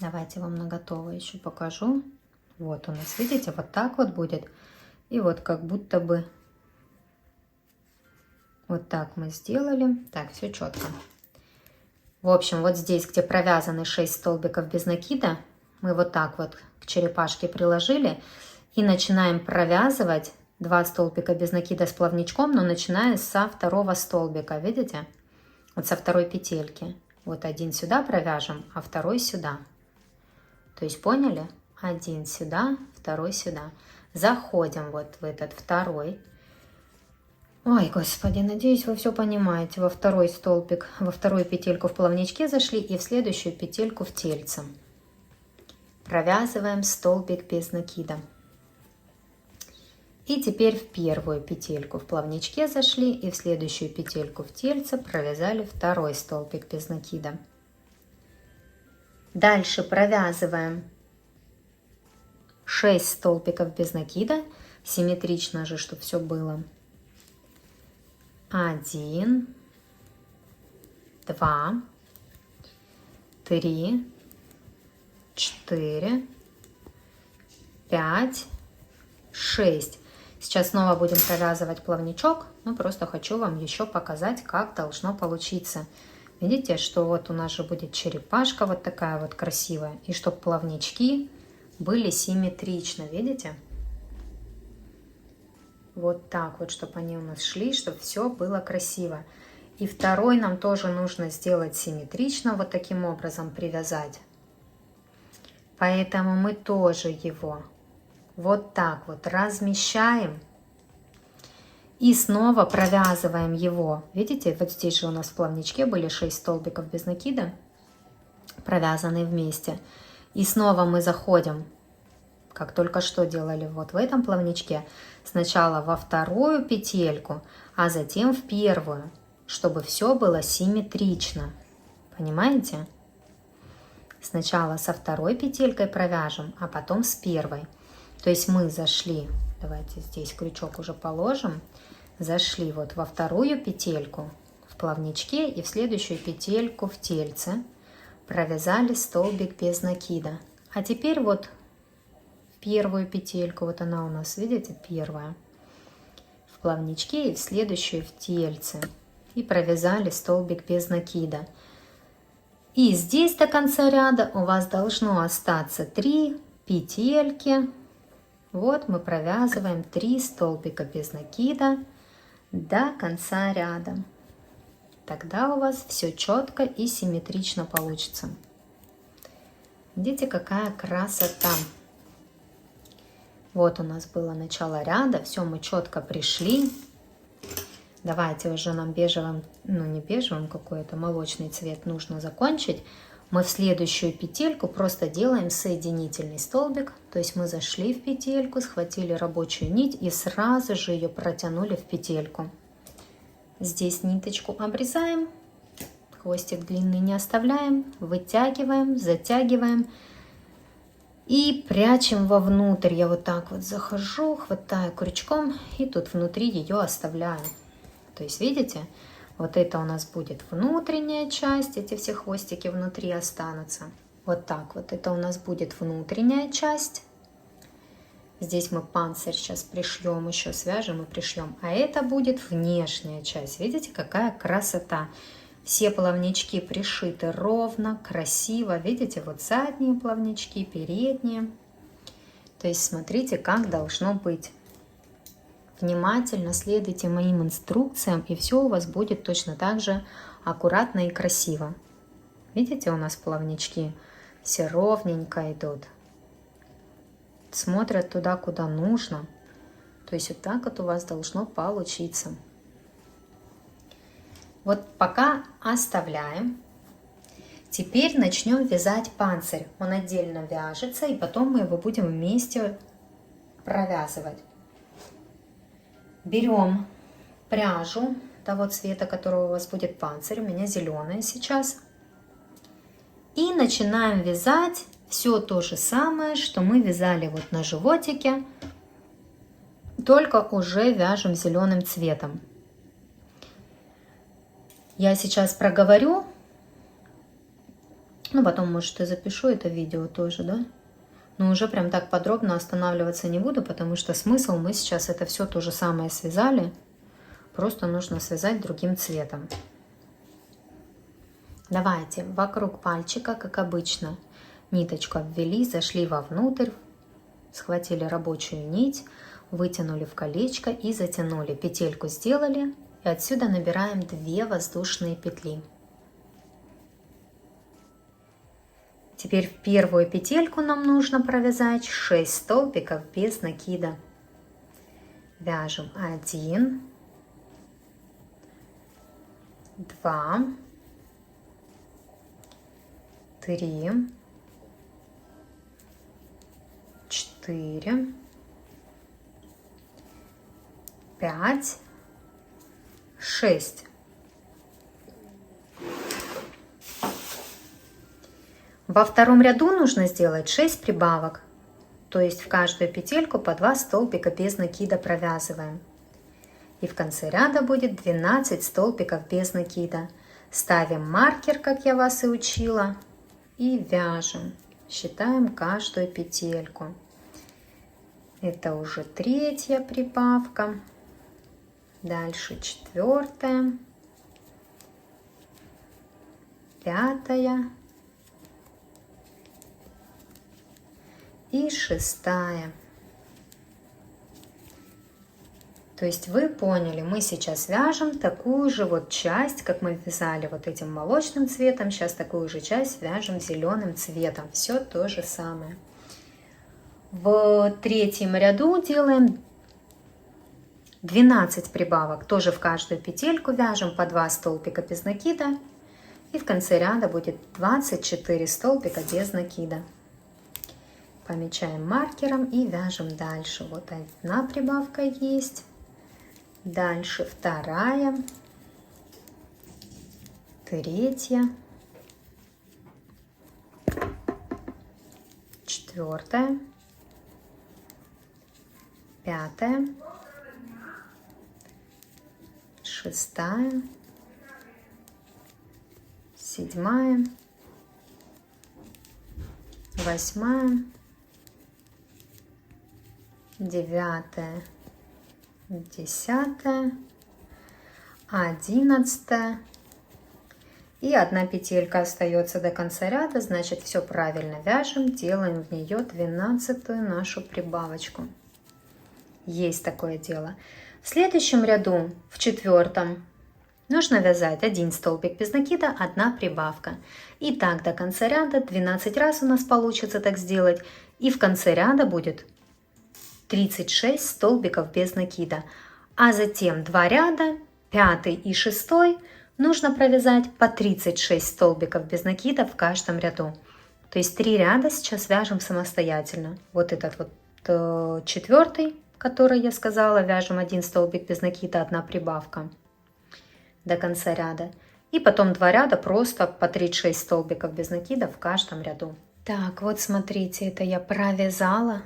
Давайте вам на готово еще покажу. Вот у нас, видите, вот так вот будет. И вот как будто бы вот так мы сделали. Так, все четко. В общем, вот здесь, где провязаны 6 столбиков без накида, мы вот так вот к черепашке приложили и начинаем провязывать 2 столбика без накида с плавничком, но начиная со второго столбика, видите? Вот со второй петельки. Вот один сюда провяжем, а второй сюда. То есть поняли? Один сюда, второй сюда. Заходим вот в этот второй. Ой, господи, надеюсь, вы все понимаете. Во второй столбик, во вторую петельку в плавничке зашли и в следующую петельку в тельце. Провязываем столбик без накида. И теперь в первую петельку в плавничке зашли и в следующую петельку в тельце провязали второй столбик без накида. Дальше провязываем 6 столбиков без накида, симметрично же, чтобы все было. 1, 2, 3, 4, 5, 6. Сейчас снова будем провязывать плавничок, но просто хочу вам еще показать, как должно получиться. Видите, что вот у нас же будет черепашка вот такая вот красивая. И чтобы плавнички были симметрично, видите? Вот так вот, чтобы они у нас шли, чтобы все было красиво. И второй нам тоже нужно сделать симметрично, вот таким образом привязать. Поэтому мы тоже его вот так вот размещаем. И снова провязываем его. Видите, вот здесь же у нас в плавничке были 6 столбиков без накида, провязанные вместе. И снова мы заходим, как только что делали вот в этом плавничке, сначала во вторую петельку, а затем в первую, чтобы все было симметрично. Понимаете? Сначала со второй петелькой провяжем, а потом с первой. То есть мы зашли, давайте здесь крючок уже положим, зашли вот во вторую петельку в плавничке и в следующую петельку в тельце, провязали столбик без накида. А теперь вот в первую петельку, вот она у нас, видите, первая, в плавничке и в следующую в тельце, и провязали столбик без накида. И здесь до конца ряда у вас должно остаться 3 петельки. Вот мы провязываем 3 столбика без накида до конца ряда. Тогда у вас все четко и симметрично получится. Видите, какая красота. Вот у нас было начало ряда, все, мы четко пришли. Давайте уже нам бежевым, ну не бежевым, какой-то молочный цвет нужно закончить. Мы в следующую петельку просто делаем соединительный столбик. То есть мы зашли в петельку, схватили рабочую нить и сразу же ее протянули в петельку. Здесь ниточку обрезаем, хвостик длинный не оставляем, вытягиваем, затягиваем и прячем вовнутрь. Я вот так вот захожу, хватаю крючком и тут внутри ее оставляю. То есть видите? Вот это у нас будет внутренняя часть, эти все хвостики внутри останутся. Вот так вот, это у нас будет внутренняя часть. Здесь мы панцирь сейчас пришьем, еще свяжем и пришьем. А это будет внешняя часть. Видите, какая красота. Все плавнички пришиты ровно, красиво. Видите, вот задние плавнички, передние. То есть смотрите, как должно быть. Внимательно следуйте моим инструкциям, и все у вас будет точно так же аккуратно и красиво. Видите, у нас плавнички все ровненько идут. Смотрят туда, куда нужно. То есть вот так вот у вас должно получиться. Вот пока оставляем. Теперь начнем вязать панцирь. Он отдельно вяжется, и потом мы его будем вместе провязывать. Берем пряжу того цвета, которого у вас будет панцирь. У меня зеленая сейчас. И начинаем вязать Все то же самое, что мы вязали вот на животике, только уже вяжем зеленым цветом. Я сейчас проговорю, ну потом, может, и запишу это видео тоже, да? Но уже прям так подробно останавливаться не буду, потому что смысл мы сейчас это все то же самое связали, просто нужно связать другим цветом. Давайте вокруг пальчика, как обычно, ниточку обвели, зашли вовнутрь, схватили рабочую нить, вытянули в колечко и затянули. Петельку сделали, и отсюда набираем 2 воздушные петли. Теперь в первую петельку нам нужно провязать 6 столбиков без накида. Вяжем 1, 2, 3, 4, 5, 6. Во втором ряду нужно сделать 6 прибавок, то есть в каждую петельку по 2 столбика без накида провязываем. И в конце ряда будет 12 столбиков без накида. Ставим маркер, как я вас и учила, и вяжем. Считаем каждую петельку. Это уже 3-я прибавка. Дальше 4-я, 5-я и 6-я. То есть вы поняли, мы сейчас вяжем такую же вот часть, как мы вязали вот этим молочным цветом. Сейчас такую же часть вяжем зеленым цветом. Все то же самое. В 3-м ряду делаем 12 прибавок. Тоже в каждую петельку вяжем по 2 столбика без накида. И в конце ряда будет 24 столбика без накида. Помечаем маркером и вяжем дальше. Вот 1 прибавка есть. Дальше 2-я, 3-я, 4-я, 5-я, 6-я, 7-я, 8-я, 9-я, 10-я, 11-я. И 1 петелька остается до конца ряда, значит все правильно вяжем, делаем в нее 12-ю нашу прибавочку. Есть такое дело. В следующем ряду, в 4-м, нужно вязать 1 столбик без накида, 1 прибавка. И так до конца ряда 12 раз у нас получится так сделать. И в конце ряда будет 36 столбиков без накида. А затем 2 ряда, 5-й и 6-й, нужно провязать по 36 столбиков без накида в каждом ряду. То есть 3 ряда сейчас вяжем самостоятельно. Вот этот вот 4-й, который я сказала, вяжем 1 столбик без накида, 1 прибавка до конца ряда. И потом 2 ряда просто по 36 столбиков без накида в каждом ряду. Так, вот смотрите, это я провязала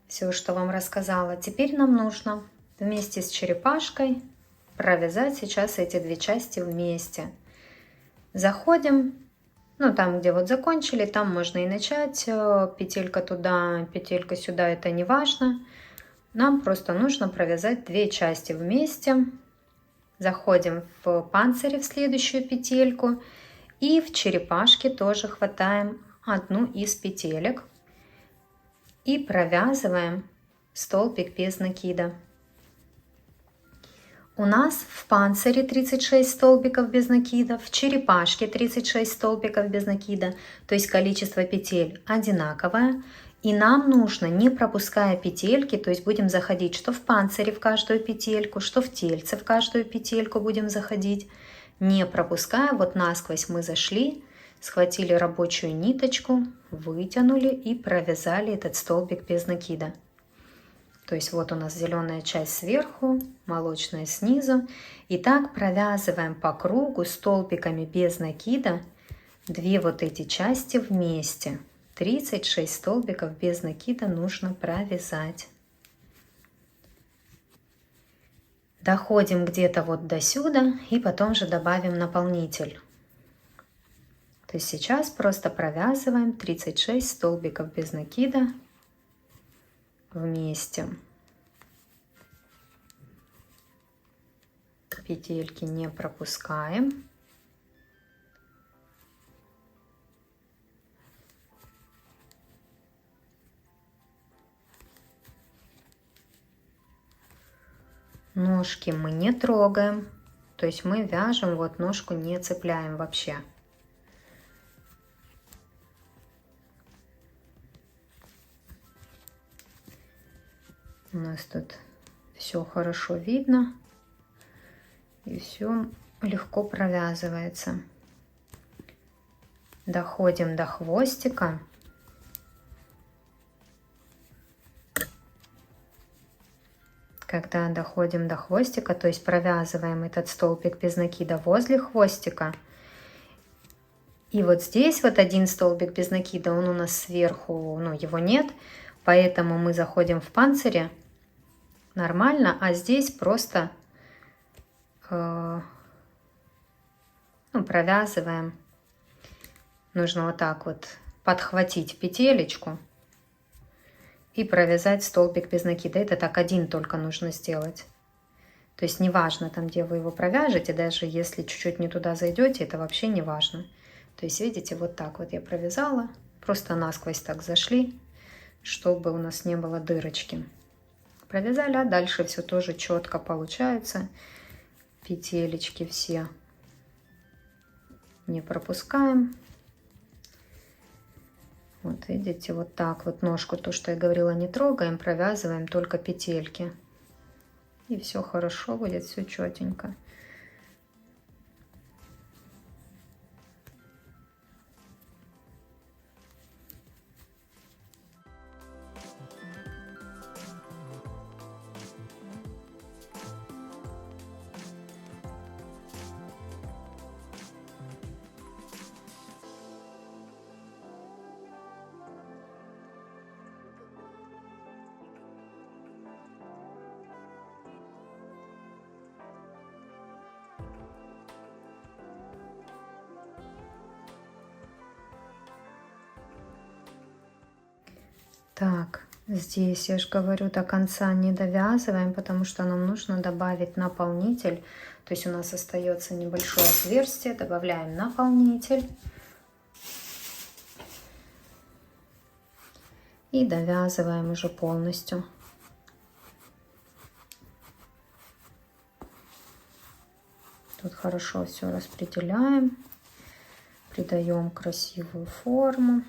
все, что вам рассказала. Теперь нам нужно вместе с черепашкой провязать сейчас эти 2 части вместе. Заходим, ну там, где вот закончили, там можно и начать. Петелька туда, петелька сюда, это не важно. Нам просто нужно провязать 2 части вместе. Заходим в панцире в следующую петельку. И в черепашке тоже хватаем 1 из петелек. И провязываем столбик без накида. У нас в панцире 36 столбиков без накида, в черепашке 36 столбиков без накида, то есть количество петель одинаковое. И нам нужно, не пропуская петельки, то есть будем заходить что в панцире в каждую петельку, что в тельце в каждую петельку будем заходить, не пропуская. Вот насквозь мы зашли, схватили рабочую ниточку, вытянули и провязали этот столбик без накида. То есть вот у нас зеленая часть сверху, молочная снизу. И так провязываем по кругу столбиками без накида две вот эти части вместе. 36 столбиков без накида нужно провязать. Доходим где-то вот до сюда и потом же добавим наполнитель. То есть сейчас просто провязываем 36 столбиков без накида вместе. Петельки не пропускаем. Ножки мы не трогаем, то есть мы вяжем, вот ножку не цепляем вообще. У нас тут все хорошо видно и все легко провязывается. Доходим до хвостика. Когда доходим до хвостика, то есть провязываем этот столбик без накида возле хвостика. И вот здесь вот один столбик без накида, он у нас сверху, ну его нет, поэтому мы заходим в панцире нормально, а здесь просто провязываем. Нужно вот так вот подхватить петелечку и провязать столбик без накида. Это так один только нужно сделать. То есть неважно там, где вы его провяжете, даже если чуть-чуть не туда зайдете, это вообще не важно. То есть видите, вот так вот я провязала, просто насквозь так зашли, чтобы у нас не было дырочки. Провязали, а дальше все тоже четко получается. Петелечки все не пропускаем. Вот видите, вот так вот ножку, то, что я говорила, не трогаем, провязываем только петельки. И все хорошо будет, все четенько. Так, здесь я же говорю, до конца не довязываем, потому что нам нужно добавить наполнитель. То есть у нас остается небольшое отверстие, добавляем наполнитель. И довязываем уже полностью. Тут хорошо все распределяем, придаем красивую форму.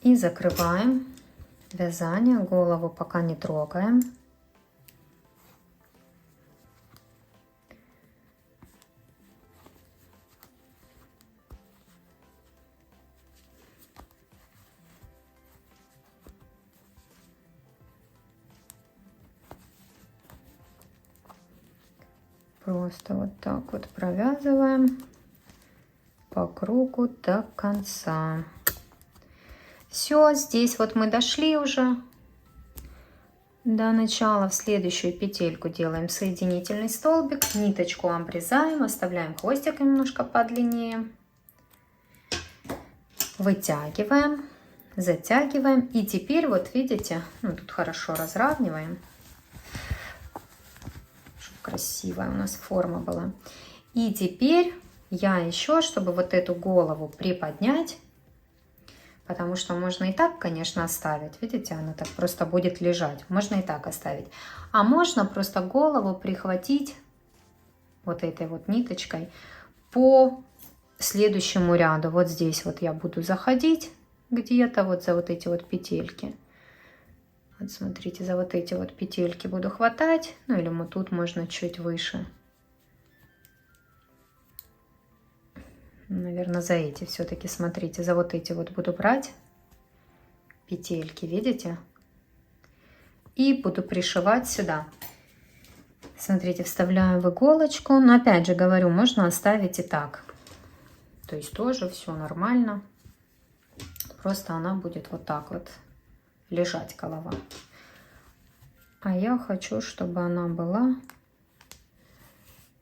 И закрываем вязание, голову пока не трогаем. Просто вот так вот провязываем по кругу до конца. Все, здесь вот мы дошли уже до начала. В следующую петельку делаем соединительный столбик, ниточку обрезаем, оставляем хвостик немножко подлиннее, вытягиваем, затягиваем. И теперь вот видите, ну тут хорошо разравниваем, чтобы красивая у нас форма была. И теперь я еще, чтобы вот эту голову приподнять, потому что можно и так, конечно, оставить. Видите, она так просто будет лежать. Можно и так оставить. А можно просто голову прихватить вот этой вот ниточкой по следующему ряду. Вот здесь вот я буду заходить где-то вот за вот эти вот петельки. Вот смотрите, за вот эти вот петельки буду хватать. Ну или вот тут можно чуть выше. Наверное, за эти все-таки, смотрите, за вот эти вот буду брать петельки, видите? И буду пришивать сюда. Смотрите, вставляю в иголочку. Но опять же говорю, можно оставить и так. То есть тоже все нормально. Просто она будет вот так вот лежать, голова. А я хочу, чтобы она была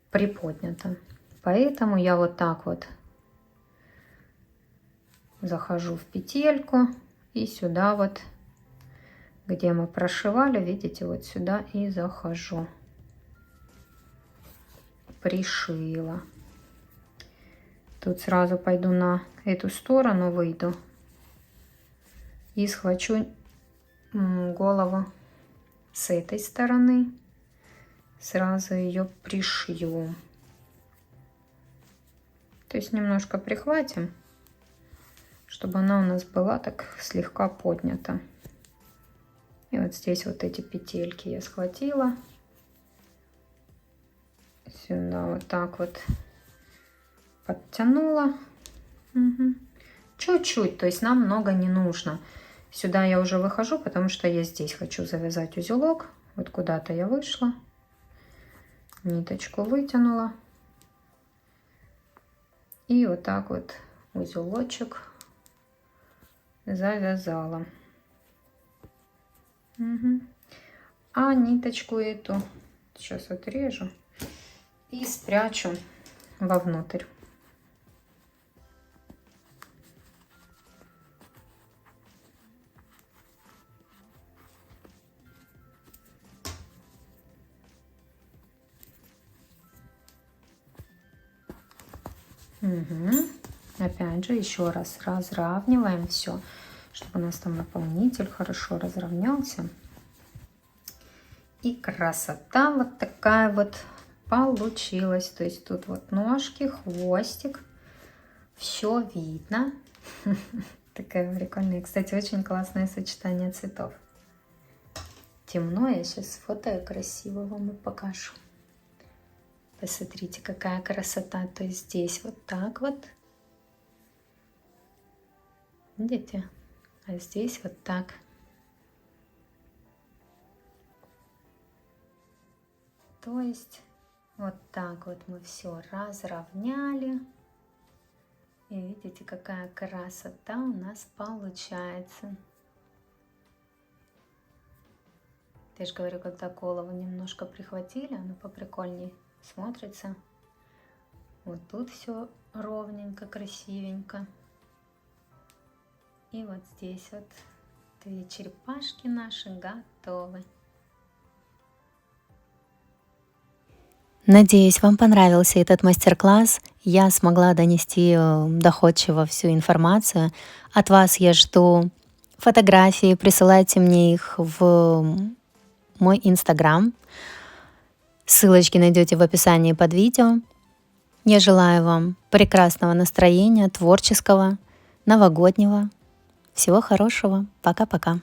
приподнята. Поэтому я вот так вот захожу в петельку и сюда вот, где мы прошивали, видите, вот сюда и захожу. Пришила. Тут сразу пойду на эту сторону, выйду и схвачу голову с этой стороны, сразу ее пришью. То есть немножко прихватим, чтобы она у нас была так слегка поднята. И вот здесь вот эти петельки я схватила. Сюда вот так вот подтянула. Угу. Чуть-чуть, то есть нам много не нужно. Сюда я уже выхожу, потому что я здесь хочу завязать узелок. Вот куда-то я вышла. Ниточку вытянула. И вот так вот узелочек завязала. Угу. А ниточку эту сейчас отрежу и спрячу вовнутрь. Угу. Опять же, еще раз разравниваем все, чтобы у нас там наполнитель хорошо разровнялся. И красота вот такая вот получилась. То есть тут вот ножки, хвостик, все видно. Такая прикольная. Кстати, очень классное сочетание цветов. Темно, я сейчас сфотаю красиво вам и покажу. Посмотрите, какая красота. То есть здесь вот так вот. Видите? А здесь вот так. То есть вот так вот мы все разровняли. И видите, какая красота у нас получается. Я же говорю, когда голову немножко прихватили, оно поприкольнее смотрится. Вот тут все ровненько, красивенько. И вот здесь вот две черепашки наши готовы. Надеюсь, вам понравился этот мастер-класс. Я смогла донести доходчиво всю информацию. От вас я жду фотографии, присылайте мне их в мой Инстаграм. Ссылочки найдете в описании под видео. Я желаю вам прекрасного настроения, творческого, новогоднего. Всего хорошего. Пока-пока.